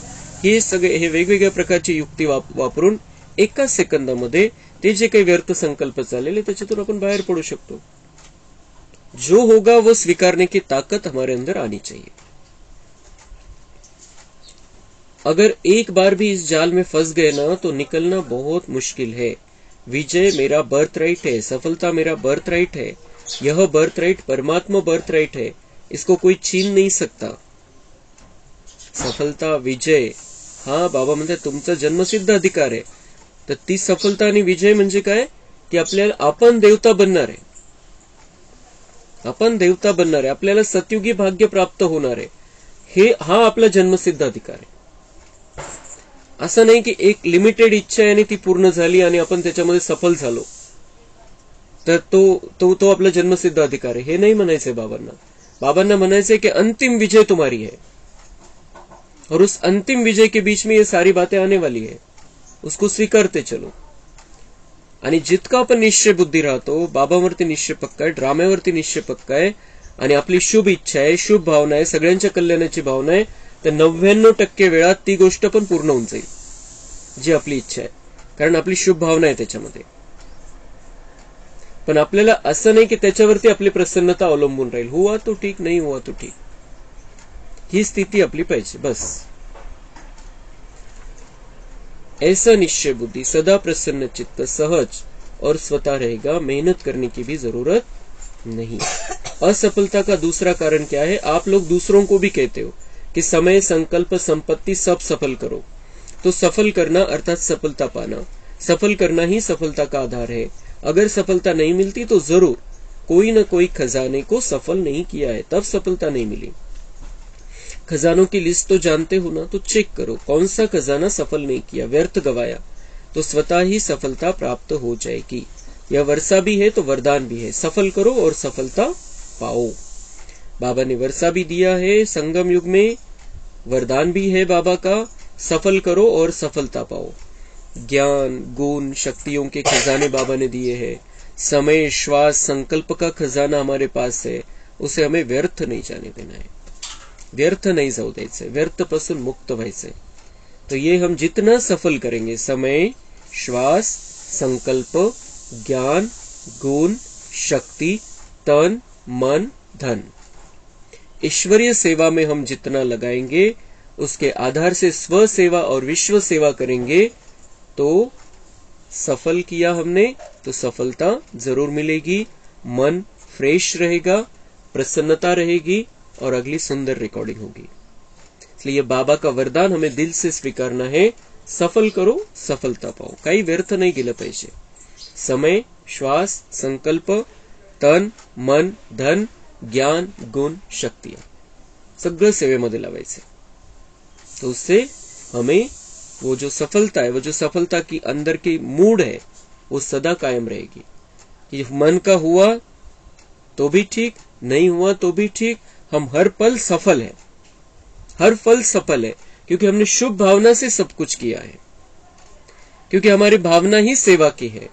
हे सगळे हे वेगवेगळ्या प्रकारची युक्ती वापरून एका सेकंदामध्ये ते जे काही व्यर्थ संकल्प चाललेले त्याच्यातून आपण बाहेर पडू शकतो. जो होगा वो स्वीकारने की ताकत हमारे अंदर आनी चाहिए. अगर एक बार भी इस जाल में फंस गए ना तो निकलना बहुत मुश्किल है. विजय मेरा बर्थ राइट है, सफलता मेरा बर्थ राइट है. यह बर्थ राइट परमात्मा बर्थ राइट है, इसको कोई छीन नहीं सकता. सफलता, विजय, हा बाबा म्हणतात तुमचा जन्मसिद्ध अधिकार आहे. तर ती सफलता आणि विजय म्हणजे काय की आपण देवता बनणार आहे. आपण देवता बनणार आहे. आपल्याला सतयुगी भाग्य प्राप्त होणार आहे. हा आपला जन्मसिद्ध अधिकार आहे. असं नाही की एक लिमिटेड इच्छा आहे आणि ती पूर्ण झाली आणि आपण त्याच्यामध्ये सफल झालो तर तो आपला जन्मसिद्ध अधिकार आहे. हे नाही म्हणायचंय बाबांना. बाबांना म्हणायचंय की अंतिम विजय तुम्हारी है और उस अंतिम विजय के बीच में ये सारी बातें आने वाली है, उसको स्वीकारते चलो. आणि जितका आपण निश्चय बुद्धी राहतो, बाबावरती निश्चय पक्का आहे, ड्राम्यावरती निश्चय पक्का आहे आणि आपली शुभ इच्छा आहे, शुभ भावना आहे, सगळ्यांच्या कल्याणाची भावना आहे, तर 99% वेळात ती गोष्ट पण पूर्ण होऊन जाईल जी आपली इच्छा आहे. कारण आपली शुभ भावना आहे त्याच्यामध्ये. पण आपल्याला असं नाही की त्याच्यावरती आपली प्रसन्नता अवलंबून राहील. हुआ तो ठीक, नाही हुआ तो ठीक, ही स्थिती आपली पाहिजे बस. ऐसा निश्चय बुद्धि सदा प्रसन्न चित्त सहज और स्वतः रहेगा. मेहनत करने की भी जरूरत नहीं. असफलता का दूसरा कारण क्या है? आप लोग दूसरों को भी कहते हो कि समय, संकल्प, संपत्ति सब सफल करो. तो सफल करना अर्थात सफलता पाना, सफल करना ही सफलता का आधार है. अगर सफलता नहीं मिलती तो जरूर कोई न कोई खजाने को सफल नहीं किया है, तब सफलता नहीं मिली. खजानों की लिस्ट तो जानते हो ना, तो चेक करो कौन सा खजाना सफल नहीं किया, व्यर्थ गवाया, तो स्वतः ही सफलता प्राप्त हो जाएगी. यह वर्षा भी है तो वरदान भी है. सफल करो और सफलता पाओ. बाबा ने वर्षा भी दिया है संगम युग में, वरदान भी है बाबा का, सफल करो और सफलता पाओ. ज्ञान, गुण, शक्तियों के खजाने बाबा ने दिए हैं. समय, श्वास, संकल्प का खजाना हमारे पास है, उसे हमें व्यर्थ नहीं जाने देना है. व्यर्थ नहीं जाऊ द्यायचंय, व्यर्थ पासून मुक्त व्हायचंय. तो ये हम जितना सफल करेंगे, समय, श्वास, संकल्प, ज्ञान, गुण, शक्ति, तन, मन, धन, ईश्वरीय सेवा में हम जितना लगाएंगे, उसके आधार से स्व सेवा और विश्व सेवा करेंगे तो सफल किया हमने तो सफलता जरूर मिलेगी. मन फ्रेश रहेगा, प्रसन्नता रहेगी और अगली सुंदर रिकॉर्डिंग होगी. इसलिए बाबा का वरदान हमें दिल से स्वीकारना है. सफल करो, सफलता पाओ. काही व्यर्थ नाही गेलं पाहिजे. समय, श्वास, संकल्प, तन, मन, धन, ज्ञान, गुण, शक्तियां सगळं सेवेमध्ये लावायचे. तो उससे हमें वो जो सफलता है, वो जो सफलता की अंदर की मूड है, वो सदा कायम रहेगी. कि मन का हुआ तो भी ठीक, नहीं हुआ तो भी ठीक, हम हर पल सफल है, हर पल सफल है, क्योंकि हमने शुभ भावना से सब कुछ किया है. क्योंकि हमारी भावना ही सेवा की है.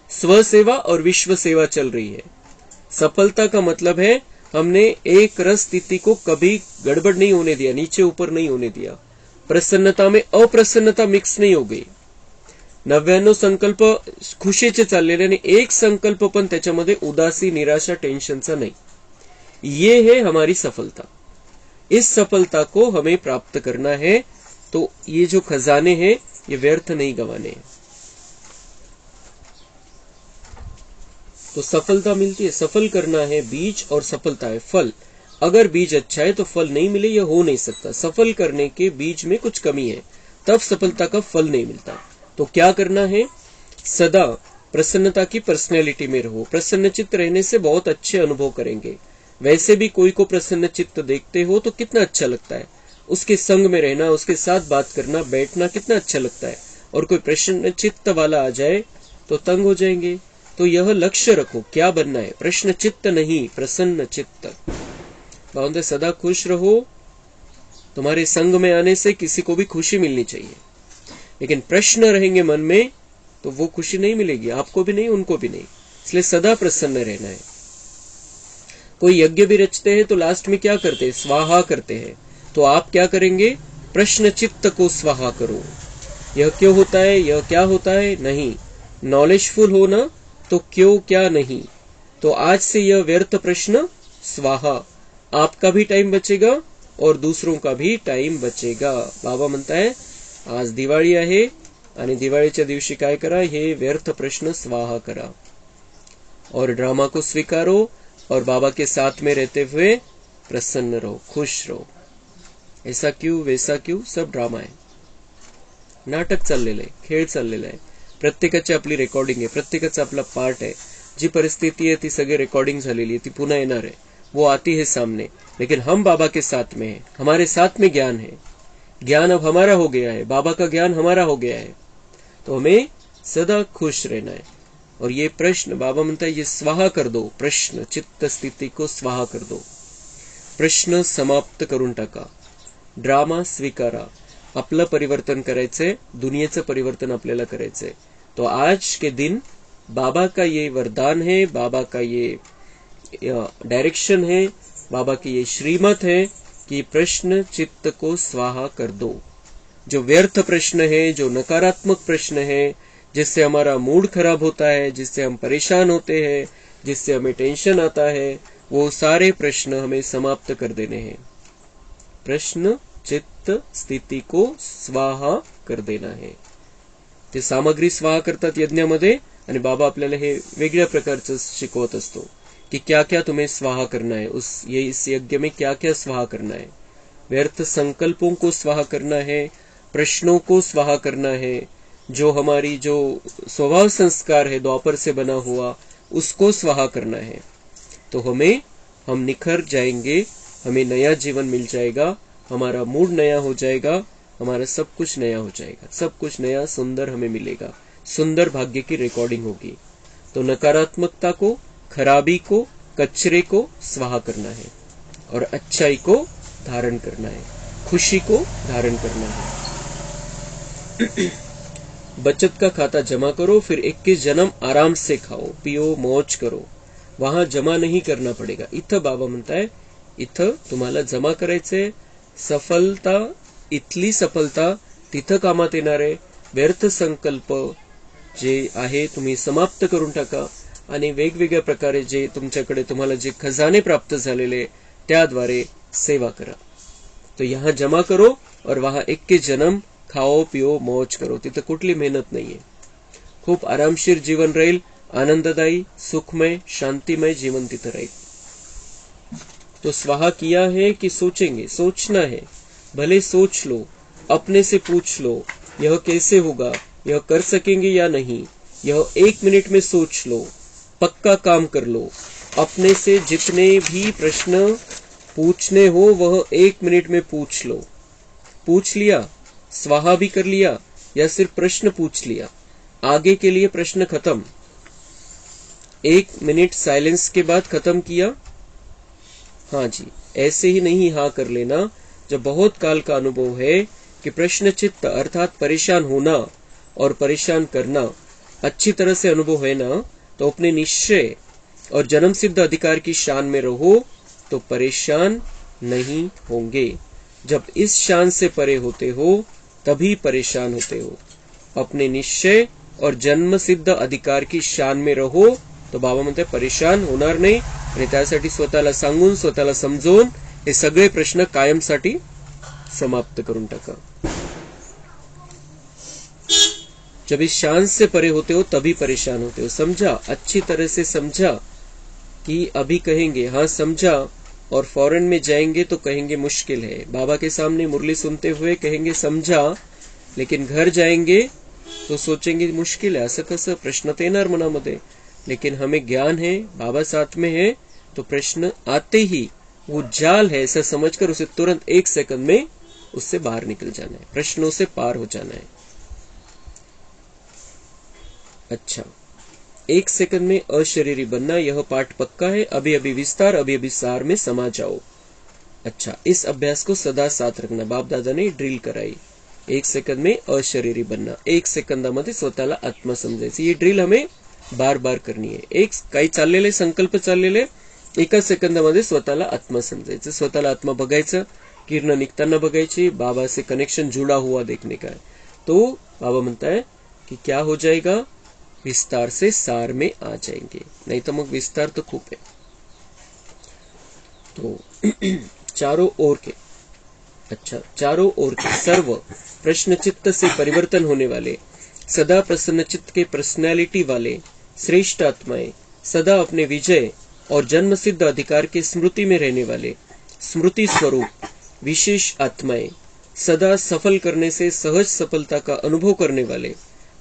स्व सेवा और विश्व सेवा चल रही है. सफलता का मतलब है हमने एक रस स्थिति को कभी गड़बड़ नहीं होने दिया, नीचे ऊपर नहीं होने दिया। प्रसन्नता में अप्रसन्नता मिक्स नाही हो गई। 99 संकल्प खुशीचे चाललेले आणि एक संकल्प पण त्याच्यामध्ये उदासी, निराशा, टेंशनचा नाही। ये है हमारी सफलता। इस सफलता को हमें प्राप्त करना है। तो ये जो खजाने हैं ये व्यर्थ नहीं गंवाने हैं। तो सफलता मिलती है, सफल करना है बीज और सफलता है फल। अगर बीज अच्छा है तो फल नहीं मिले, यह हो नहीं सकता। सफल करने के बीज में कुछ कमी है, तब सफलता का फल नहीं मिलता। तो क्या करना है? सदा प्रसन्नता की पर्सनैलिटी में रहो। प्रसन्न चित्त रहने से बहुत अच्छे अनुभव करेंगे। वैसे भी कोई को प्रसन्न चित्त देखते हो तो कितना अच्छा लगता है, उसके संग में रहना, उसके साथ बात करना, बैठना कितना अच्छा लगता है। और कोई प्रसन्न चित्त वाला आ जाए तो तंग हो जाएंगे। तो यह लक्ष्य रखो, क्या बनना है? प्रश्न चित्त नहीं, प्रसन्न चित्त। बावंदे सदा खुश रहो। तुम्हारे संग में आने से किसी को भी खुशी मिलनी चाहिए, लेकिन प्रश्न रहेंगे मन में तो वो खुशी नहीं मिलेगी, आपको भी नहीं, उनको भी नहीं। इसलिए सदा प्रसन्न रहना है। कोई यज्ञ भी रचते हैं तो लास्ट में क्या करते हैं? स्वाहा करते हैं। तो आप क्या करेंगे? प्रश्न चित्त को स्वाहा करो। यह क्यों होता है, यह क्या होता है, नहीं। नॉलेजफुल हो ना, तो क्यों क्या नहीं। तो आज से यह व्यर्थ प्रश्न स्वाहा। आपका भी टाइम बचेगा और दूसरों का भी टाइम बचेगा। बाबा म्हणता है आज दिवाळी आहे आणि दिवाळीच्या दिवशी काय करा? हे व्यर्थ प्रश्न स्वाहा करा और ड्रामा को स्वीकारो और बाबा के साथ में रहते हुए प्रसन्न रहो, खुश रहो। ऐसा क्यों, वैसा क्यों, सब ड्रामा आहे, नाटक चाललेलं आहे, खेळ चाललेला आहे। प्रत्येकाची आपली रेकॉर्डिंग आहे, प्रत्येकाचा आपला पार्ट आहे। जी परिस्थिती है ती सगळी रेकॉर्डिंग झालेली है, ती पुन्हा येणार है, वो आती है सामने। लेकिन हम बाबा के साथ में हैं, हमारे साथ में ज्ञान है। ज्ञान अब हमारा हो गया है, बाबा का ज्ञान हमारा हो गया है। तो हमें सदा खुश रहना है। और ये प्रश्न बाबा म्हणता है ये स्वाहा कर दो, प्रश्न चित्त स्थिति को स्वाहा कर दो। प्रश्न समाप्त करून टाका, ड्रामा स्वीकारा। आपलं परिवर्तन करायचंय, दुनियेचं परिवर्तन आपल्याला करायचंय। तो आज के दिन बाबा का ये वरदान है, बाबा का ये डायरेक्शन है, बाबा की ये श्रीमत है कि प्रश्न चित्त को स्वाहा कर दो। जो व्यर्थ प्रश्न है, जो नकारात्मक प्रश्न है, जिससे हमारा मूड खराब होता है, जिससे हम परेशान होते हैं, जिससे हमें टेंशन आता है, वो सारे प्रश्न हमें समाप्त कर देने हैं। प्रश्न चित्त स्थिति को स्वाहा कर देना है। ते सामग्री स्वाहा करतात यज्ञामध्ये आणि बाबा आपल्याला हे वेगळ्या प्रकारचं शिकवत असतो कि क्या क्या तुम्हें स्वाहा करना है। इस यज्ञ में क्या क्या स्वाहा करना है? व्यर्थ संकल्पों को स्वाहा करना है, प्रश्नों को स्वाहा करना है, जो हमारी जो स्वभाव संस्कार है द्वापर से बना हुआ उसको स्वाहा करना है। तो हम निखर जाएंगे, हमें नया जीवन मिल जाएगा, हमारा मूड नया हो जाएगा, हमारा सब कुछ नया हो जाएगा, सब कुछ नया सुंदर हमें मिलेगा, सुंदर भाग्य की रिकॉर्डिंग होगी। तो नकारात्मकता को, खराबी को, कचरे को स्वाहा करना है और अच्छाई को धारण करना है, खुशी को धारण करना है। बचत का खाता जमा करो, फिर 21 जन्म आराम से खाओ, पियो, मौज करो। वहां जमा नहीं करना पड़ेगा। इथं बाबा म्हणताय, इथं तुम्हाला जमा करायचंय। सफलता, इथली सफलता तिथं कामात येणार आहे। व्यर्थ संकल्प जे आहे तुम्ही समाप्त करून टाका आणि वेगवेगळ्या प्रकारे जे तुमच्याकडे तुम्हाला जे खजाने प्राप्त झालेले त्याद्वारे सेवा करा। तो यहाँ जमा करो और वहां 21 जन्म खाओ, पियो, मौज करो। तिथं कुठली मेहनत नाहीये। खूप आरामशीर जीवन राहील, आनंददायी, सुखमय, शांतिमय जीवन तिथं राहील। तो स्वाहा किया है कि सोचेंगे? सोचना है। भले सोच लो, अपने से पूछ लो, यह कैसे होगा, यह कर सकेंगे या नहीं। यह 1 मिनट में सोच लो, पक्का काम कर लो। अपने से जितने भी प्रश्न पूछने हो वह 1 मिनट में पूछ लो। पूछ लिया, स्वाहा भी कर लिया, या सिर्फ प्रश्न पूछ लिया, आगे के लिए प्रश्न खत्म। 1 मिनट साइलेंस के बाद खत्म किया। हाँ जी, ऐसे ही नहीं हाँ कर लेना। जब बहुत काल का अनुभव है कि प्रश्न चित्त अर्थात परेशान होना और परेशान करना अच्छी तरह से अनुभव है ना, तो अपने निश्चय और जन्म सिद्ध अधिकार की शान में रहो तो परेशान नहीं होंगे। जब इस शान से परे होते हो तभी परेशान होते हो। अपने निश्चय और जन्म सिद्ध अधिकार की शान में रहो तो बाबा म्हणते परेशान होणार नाही आणि त्यासाठी स्वतःला सांगून स्वतःला समजून हे सगळे प्रश्न कायमसाठी समाप्त करून टाका। जब इस शान से परे होते हो तभी परेशान होते हो। समझा, अच्छी तरह से समझा कि अभी कहेंगे हाँ समझा और फौरन में जाएंगे तो कहेंगे मुश्किल है। बाबा के सामने मुरली सुनते हुए कहेंगे समझा, लेकिन घर जाएंगे तो सोचेंगे मुश्किल है, असं कसं, प्रश्न तो येणार मनामध्ये। लेकिन हमें ज्ञान है, बाबा साथ में है, तो प्रश्न आते ही वो जाल है ऐसा समझकर उसे तुरंत 1 सेकंड में उससे बाहर निकल जाना है, प्रश्नों से पार हो जाना है। अच्छा, 1 सेकंड में अशरीरी बनना, यह पाठ पक्का है। अभी अभी विस्तार, अभी अभी सार में समा जाओ। अच्छा, इस अभ्यास को सदा साथ रखना। बाप दादा ने ड्रिल कराई। 1 सेकंड में अशरीरी बनना, 1 सेकंदामध्ये स्वतःला आत्मा समजायचं। ही ड्रिल हमें बार बार करनी है। एक काही चाललेले संकल्प चाललेले 1 सेकंदामध्ये स्वतःला आत्मा समजायचं, स्वतःला आत्मा बघायचं, किरण निघताना बघायची, बाबा से कनेक्शन जुड़ा हुआ देखने का है। तो बाबा म्हणता है कि क्या हो जाएगा, विस्तार से सार में आ जाएंगे, नहीं तो मग विस्तार तो खूब है। तो चारों ओर के, अच्छा, चारों ओर के सर्व प्रश्न चित्त से परिवर्तन होने वाले, सदा प्रसन्न चित्त के पर्सनैलिटी वाले श्रेष्ठ आत्माएं, सदा अपने विजय और जन्म सिद्ध अधिकार के स्मृति में रहने वाले स्मृति स्वरूप विशेष आत्माएं, सदा सफल करने से सहज सफलता का अनुभव करने वाले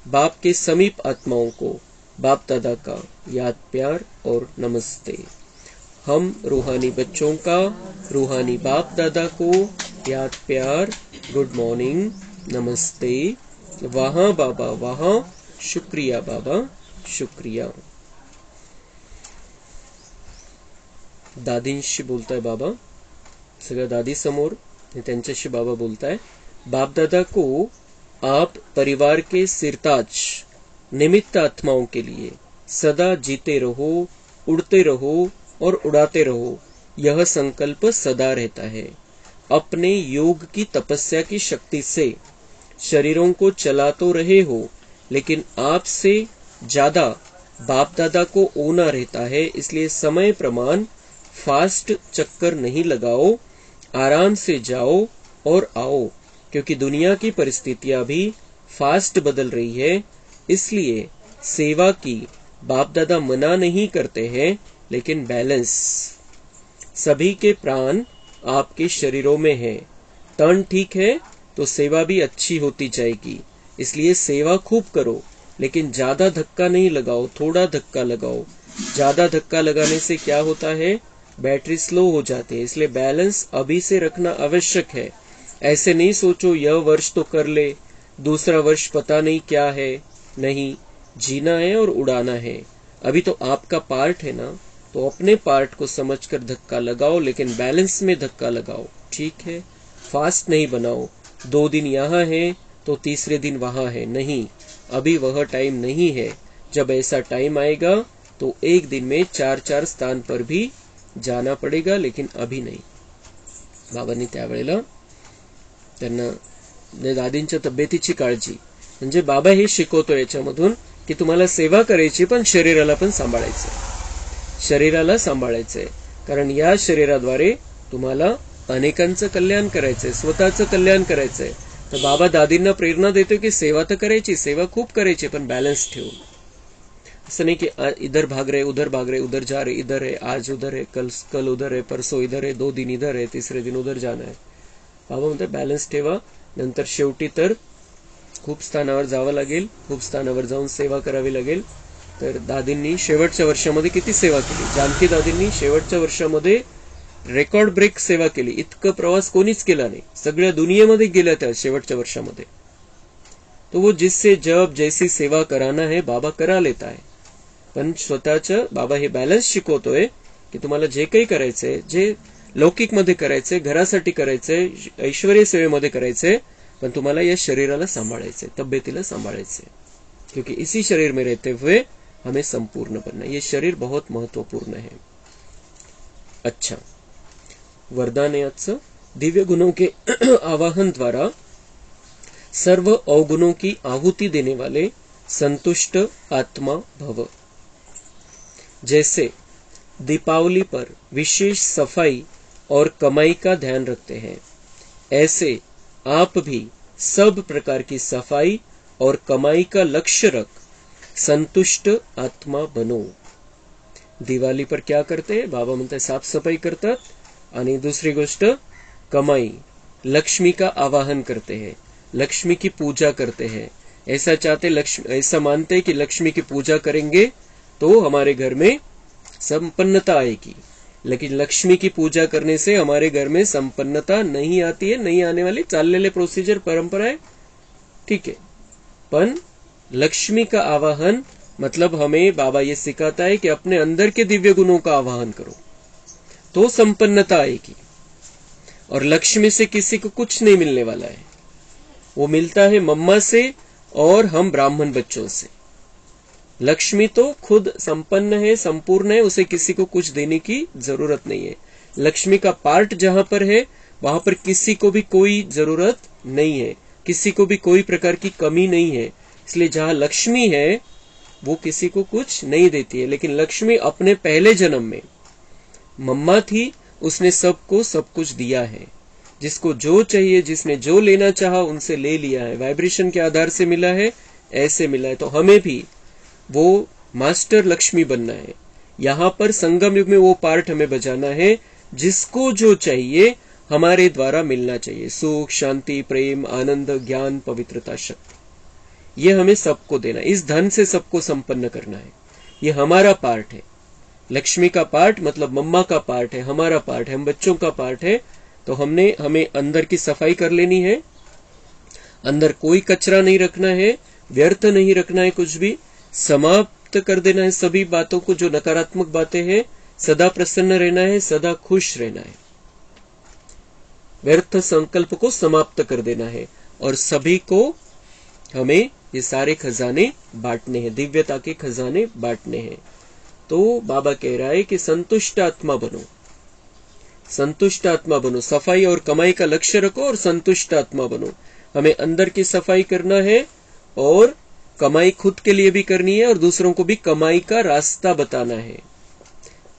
बाप के समीप आत्माओं को बाप दादा का याद प्यार और नमस्ते। हम रूहानी बच्चों का रूहानी बाप दादा को याद प्यार, गुड मॉर्निंग, नमस्ते। वहां बाबा वहां, शुक्रिया बाबा शुक्रिया। दादींशी बोलताय बाबा, सगळ्या दादी समोर त्यांच्याशी बाबा बोलताय। बाप दादा को आप परिवार के सिरताज निमित्त आत्माओं के लिए सदा जीते रहो, उड़ते रहो और उड़ाते रहो, यह संकल्प सदा रहता है। अपने योग की तपस्या की शक्ति से शरीरों को चला तो रहे हो, लेकिन आपसे ज्यादा बाप दादा को ओना रहता है। इसलिए समय प्रमाण फास्ट चक्कर नहीं लगाओ, आराम से जाओ और आओ, क्योंकि दुनिया की परिस्थितियां भी फास्ट बदल रही है। इसलिए सेवा की बाप दादा मना नहीं करते हैं, लेकिन बैलेंस। सभी के प्राण आपके शरीरों में है। तन ठीक है तो सेवा भी अच्छी होती जाएगी। इसलिए सेवा खूब करो, लेकिन ज्यादा धक्का नहीं लगाओ, थोड़ा धक्का लगाओ। ज्यादा धक्का लगाने से क्या होता है, बैटरी स्लो हो जाती है। इसलिए बैलेंस अभी से रखना आवश्यक है। ऐसे नहीं सोचो यह वर्ष तो कर ले, दूसरा वर्ष पता नहीं क्या है। नहीं, जीना है और उड़ाना है। अभी तो आपका पार्ट है ना, तो अपने पार्ट को समझकर धक्का लगाओ, लेकिन बैलेंस में धक्का लगाओ, ठीक है। फास्ट नहीं बनाओ, 2 दिन यहाँ है तो तीसरे दिन वहां है, नहीं, अभी वह टाइम नहीं है। जब ऐसा टाइम आएगा तो एक दिन में 4-4 स्थान पर भी जाना पड़ेगा, लेकिन अभी नहीं। बाबांनी त्यावेळेला त्यांना दादींच्या तब्येतीची काळजी, म्हणजे बाबा हे शिकवतो याच्यामधून की तुम्हाला सेवा करायची, पण शरीराला पण सांभाळायचं, शरीराला सांभाळायचंय, कारण या शरीराद्वारे तुम्हाला अनेकांचं कल्याण करायचंय, स्वतःचं कल्याण करायचंय। तर बाबा दादींना प्रेरणा देतो की सेवा तर करायची, सेवा खूप करायची, पण बॅलन्स ठेवून। असं नाही की इधर भाग रहे, उधर जा रहे, इधर है, आज उधर है, कल उधर है, परसों इधर है, 2 दिन इधर है, तीसरे दिन उधर जाना है। बाबा म्हणतात बॅलन्स ठेवा, नंतर शेवटी तर खूप स्थानावर जावं लागेल, खूप स्थानावर जाऊन सेवा करावी लागेल। तर दादींनी शेवटच्या वर्षामध्ये किती सेवा केली, जानकी दादींनी शेवटच्या वर्षामध्ये रेकॉर्ड ब्रेक सेवा केली। इतकं प्रवास कोणीच केला नाही, सगळ्या दुनियेमध्ये गेल्या त्या शेवटच्या वर्षामध्ये। तो वो जिससे जब जैसी सेवा कराना है बाबा करा लेता है, पण स्वतःचं बाबा हे बॅलन्स शिकवतोय की तुम्हाला जे काही करायचंय, जे लौकिक मध्ये करायचंय, घरासाठी करायचंय, ऐश्वर्य सेवेमध्ये करायचंय, पण तुम्हाला या शरीराला सांभाळायचंय, तब्येतीला सांभाळायचंय, क्योंकि इसी शरीर में रहते हुए हमें संपूर्ण बनना है। ये शरीर बहुत महत्वपूर्ण है। अच्छा, वरदान आहे आजचं, दिव्य गुणों के आवाहन द्वारा सर्व अवगुणों की आहुति देने वाले संतुष्ट आत्मा भव। जैसे दीपावली पर विशेष सफाई और कमाई का ध्यान रखते हैं, ऐसे आप भी सब प्रकार की सफाई और कमाई का लक्ष्य रख संतुष्ट आत्मा बनो। दिवाळी पर क्या करते हैं? बाबा म्हणते साफ सफाई करतात आणि दुसरी गोष्ट कमाई, लक्ष्मी का आवाहन करते हैं, लक्ष्मी की पूजा करते हैं। ऐसा चाहते लक्ष्मी, ऐसा मानते हैं कि लक्ष्मी की पूजा करेंगे तो हमारे घर में संपन्नता आएगी। लेकिन लक्ष्मी की पूजा करने से हमारे घर में संपन्नता नहीं आती है, नहीं आने वाली। चाललेले प्रोसिजर परंपरा है, ठीक है। पण लक्ष्मी का आवाहन मतलब हमें बाबा ये सिखाता है कि अपने अंदर के दिव्य गुणों का आवाहन करो तो संपन्नता आएगी। और लक्ष्मी से किसी को कुछ नहीं मिलने वाला है, वो मिलता है मम्मा से और हम ब्राह्मण बच्चों से। लक्ष्मी तो खुद संपन्न है, संपूर्ण है, उसे किसी को कुछ देने की जरूरत नहीं है। लक्ष्मी का पार्ट जहां पर है वहां पर किसी को भी कोई जरूरत नहीं है, किसी को भी कोई प्रकार की कमी नहीं है। इसलिए जहां लक्ष्मी है वो किसी को कुछ नहीं देती है। लेकिन लक्ष्मी अपने पहले जन्म में मम्मा थी, उसने सबको सब कुछ दिया है। जिसको जो चाहिए, जिसने जो लेना चाहा उनसे ले लिया है। वाइब्रेशन के आधार से मिला है, ऐसे मिला है। तो हमें भी वो मास्टर लक्ष्मी बनना है। यहाँ पर संगम युग में वो पार्ट हमें बजाना है। जिसको जो चाहिए हमारे द्वारा मिलना चाहिए, सुख, शांति, प्रेम, आनंद, ज्ञान, पवित्रता, शक्ति, ये हमें सबको देना है। इस धन से सबको संपन्न करना है। ये हमारा पार्ट है। लक्ष्मी का पार्ट मतलब मम्मा का पार्ट है, हमारा पार्ट है, हम बच्चों का पार्ट है। तो हमें अंदर की सफाई कर लेनी है, अंदर कोई कचरा नहीं रखना है, व्यर्थ नहीं रखना है, कुछ भी समाप्त कर देना है सभी बातों को जो नकारात्मक बातें हैं। सदा प्रसन्न रहना है, सदा खुश रहना है, व्यर्थ संकल्प को समाप्त कर देना है। और सभी को हमें ये सारे खजाने बांटने हैं, दिव्यता के खजाने बांटने हैं। तो बाबा कह रहा है कि संतुष्ट आत्मा बनो, संतुष्ट आत्मा बनो। सफाई और कमाई का लक्ष्य रखो और संतुष्ट आत्मा बनो। हमें अंदर की सफाई करना है और कमाई खुद के लिए भी करनी है और दूसरों को भी कमाई का रास्ता बताना है।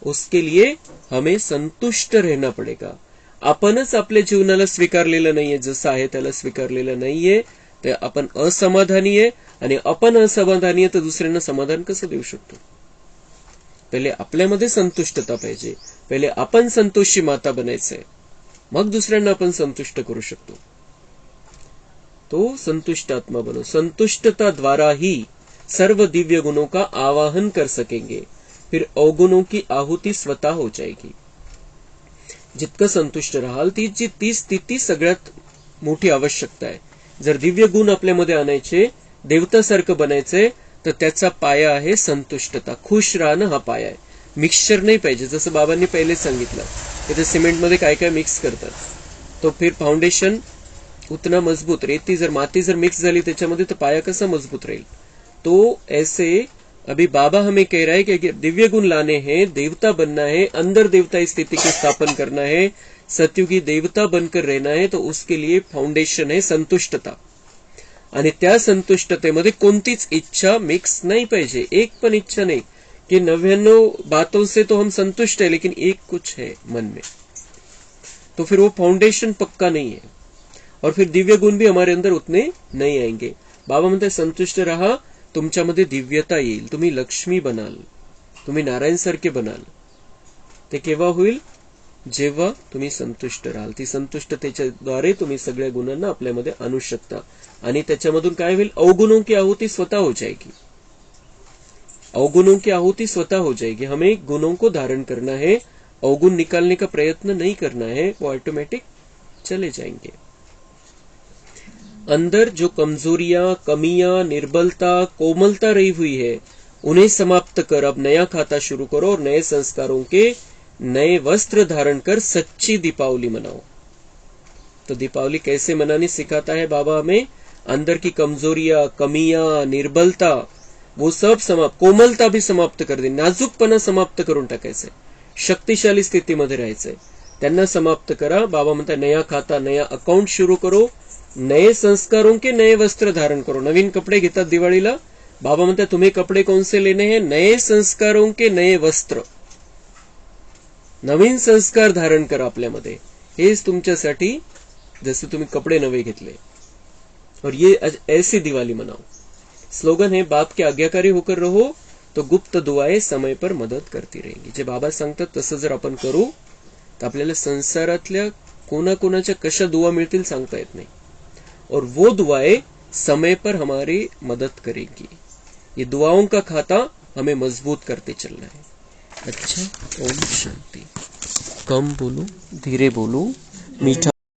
उसके लिए हमें संतुष्ट रहना पडेगा। आपणच आपल्या जीवनाला स्वीकारलेलं नाहीये, जसं आहे त्याला स्वीकारलेलं नाहीये, तर आपण असमाधानी आहे आणि आपण असमाधानी आहे तर दुसऱ्यांना समाधान कसं देऊ शकतो? पहिले आपल्यामध्ये संतुष्टता पाहिजे, पहिले आपण संतोषी माता बनायचंय, मग दुसऱ्यांना आपण संतुष्ट करू शकतो। तो संतुष्ट आत्मा बनो। संतुष्टता द्वारा ही सर्व दिव्य गुणों का आवाहन कर सकेंगे, फिर अवगुणों की आहुति स्वतः हो जाएगी। जितकं संतुष्ट राहाल ती स्थिती सगळ्यात मोठी आवश्यकता आहे। जर दिव्य गुण आपल्यामध्ये आणायचे, देवतासारखं बनायचंय, तर त्याचा पाया आहे संतुष्टता। खुश राहणं हा पाया आहे। मिक्सचर नाही पाहिजे, जसं बाबांनी पहिले सांगितलं की ते सिमेंटमध्ये काय काय मिक्स करतात, तो फिर फाउंडेशन उतना मजबूत, रेती जर माती जर मिक्स झाली त्याच्यामध्ये तो पाया कसा मजबूत राहील। तो ऐसे अभी बाबा हमें कह रहा है कि दिव्य गुण लाने हैं, देवता बनना है, अंदर देवता स्थिति की स्थापन करना है, सत्युगी देवता बनकर रहना है। तो उसके लिए फाउंडेशन है संतुष्टता। आणि त्या संतुष्टतेमध्ये कोणतीच इच्छा मिक्स नहीं पाहिजे, एक पण इच्छा नहीं कि 99 बातों से तो हम संतुष्ट है लेकिन एक कुछ है मन में, तो फिर वो फाउंडेशन पक्का नहीं है और फिर दिव्य गुण भी हमारे अंदर उतने नहीं आएंगे। बाबा म्हणते संतुष्ट रहा, तुमच्यामध्ये दिव्यता येईल, तुम्ही लक्ष्मी बनाल, तुम्ही नारायण सारखे बनाल। ते केव्हा होईल? जेव्हा तुम्ही संतुष्ट राहाल। ती संतुष्टतेच्याद्वारे तुम्ही सगळ्या गुणांना आपल्यामध्ये आणू शकता आणि त्याच्यामधून काय होईल? अवगुणों की आहुति स्वतः हो जाएगी, अवगुणों की आहुति स्वतः हो जाएगी। हमें गुणों को धारण करना है, अवगुण निकालने का प्रयत्न नहीं करना है, वो ऑटोमेटिक चले जाएंगे। अंदर जो कमजोरियां, कमियां, निर्बलता, कोमलता रही हुई है उन्हें समाप्त कर अब नया खाता शुरू करो और नए संस्कारों के नए वस्त्र धारण कर सच्ची दीपावली मनाओ। तो दीपावली कैसे मनानी सिखाता है बाबा हमें। अंदर की कमजोरियां, कमियां, निर्बलता वो सब समाप्त, कोमलता भी समाप्त कर दे, नाजूकपणा समाप्त करून टाकायचंय, शक्तिशाली स्थितीमध्ये राहायचंय। त्यांना समाप्त करा. बाबा म्हणतात नया खाता नया अकाउंट शुरू करो, नए संस्कारों के नए वस्त्र धारण करो. नवीन कपडे घेतात दिवाळीला. बाबा म्हणतात तुम्हें कपडे कौन से लेने हैं? नए संस्कारों के नए वस्त्र. नवीन संस्कार धारण करा आपल्यामध्ये. हेच तुमच्यासाठी जसे तुम्ही कपडे नवे घेतले. और ये ऐसी दिवाली मनाओ. स्लोगन है बाप के आज्ञाकारी होकर रहो तो गुप्त दुआएं समय पर मदत करती रहेंगी. जे बाबा सांगतात तसं जर आपण करू तर आपल्याला संसारातल्या कोणाकोणाच्या कशा दुआ मिळतील सांगता येत नाही. और वो दुआएं समय पर हमारी मदद करेंगी. ये दुआओं का खाता हमें मजबूत करते चलना है. अच्छा, ओम शांति. कम बोलो, धीरे बोलो, मीठा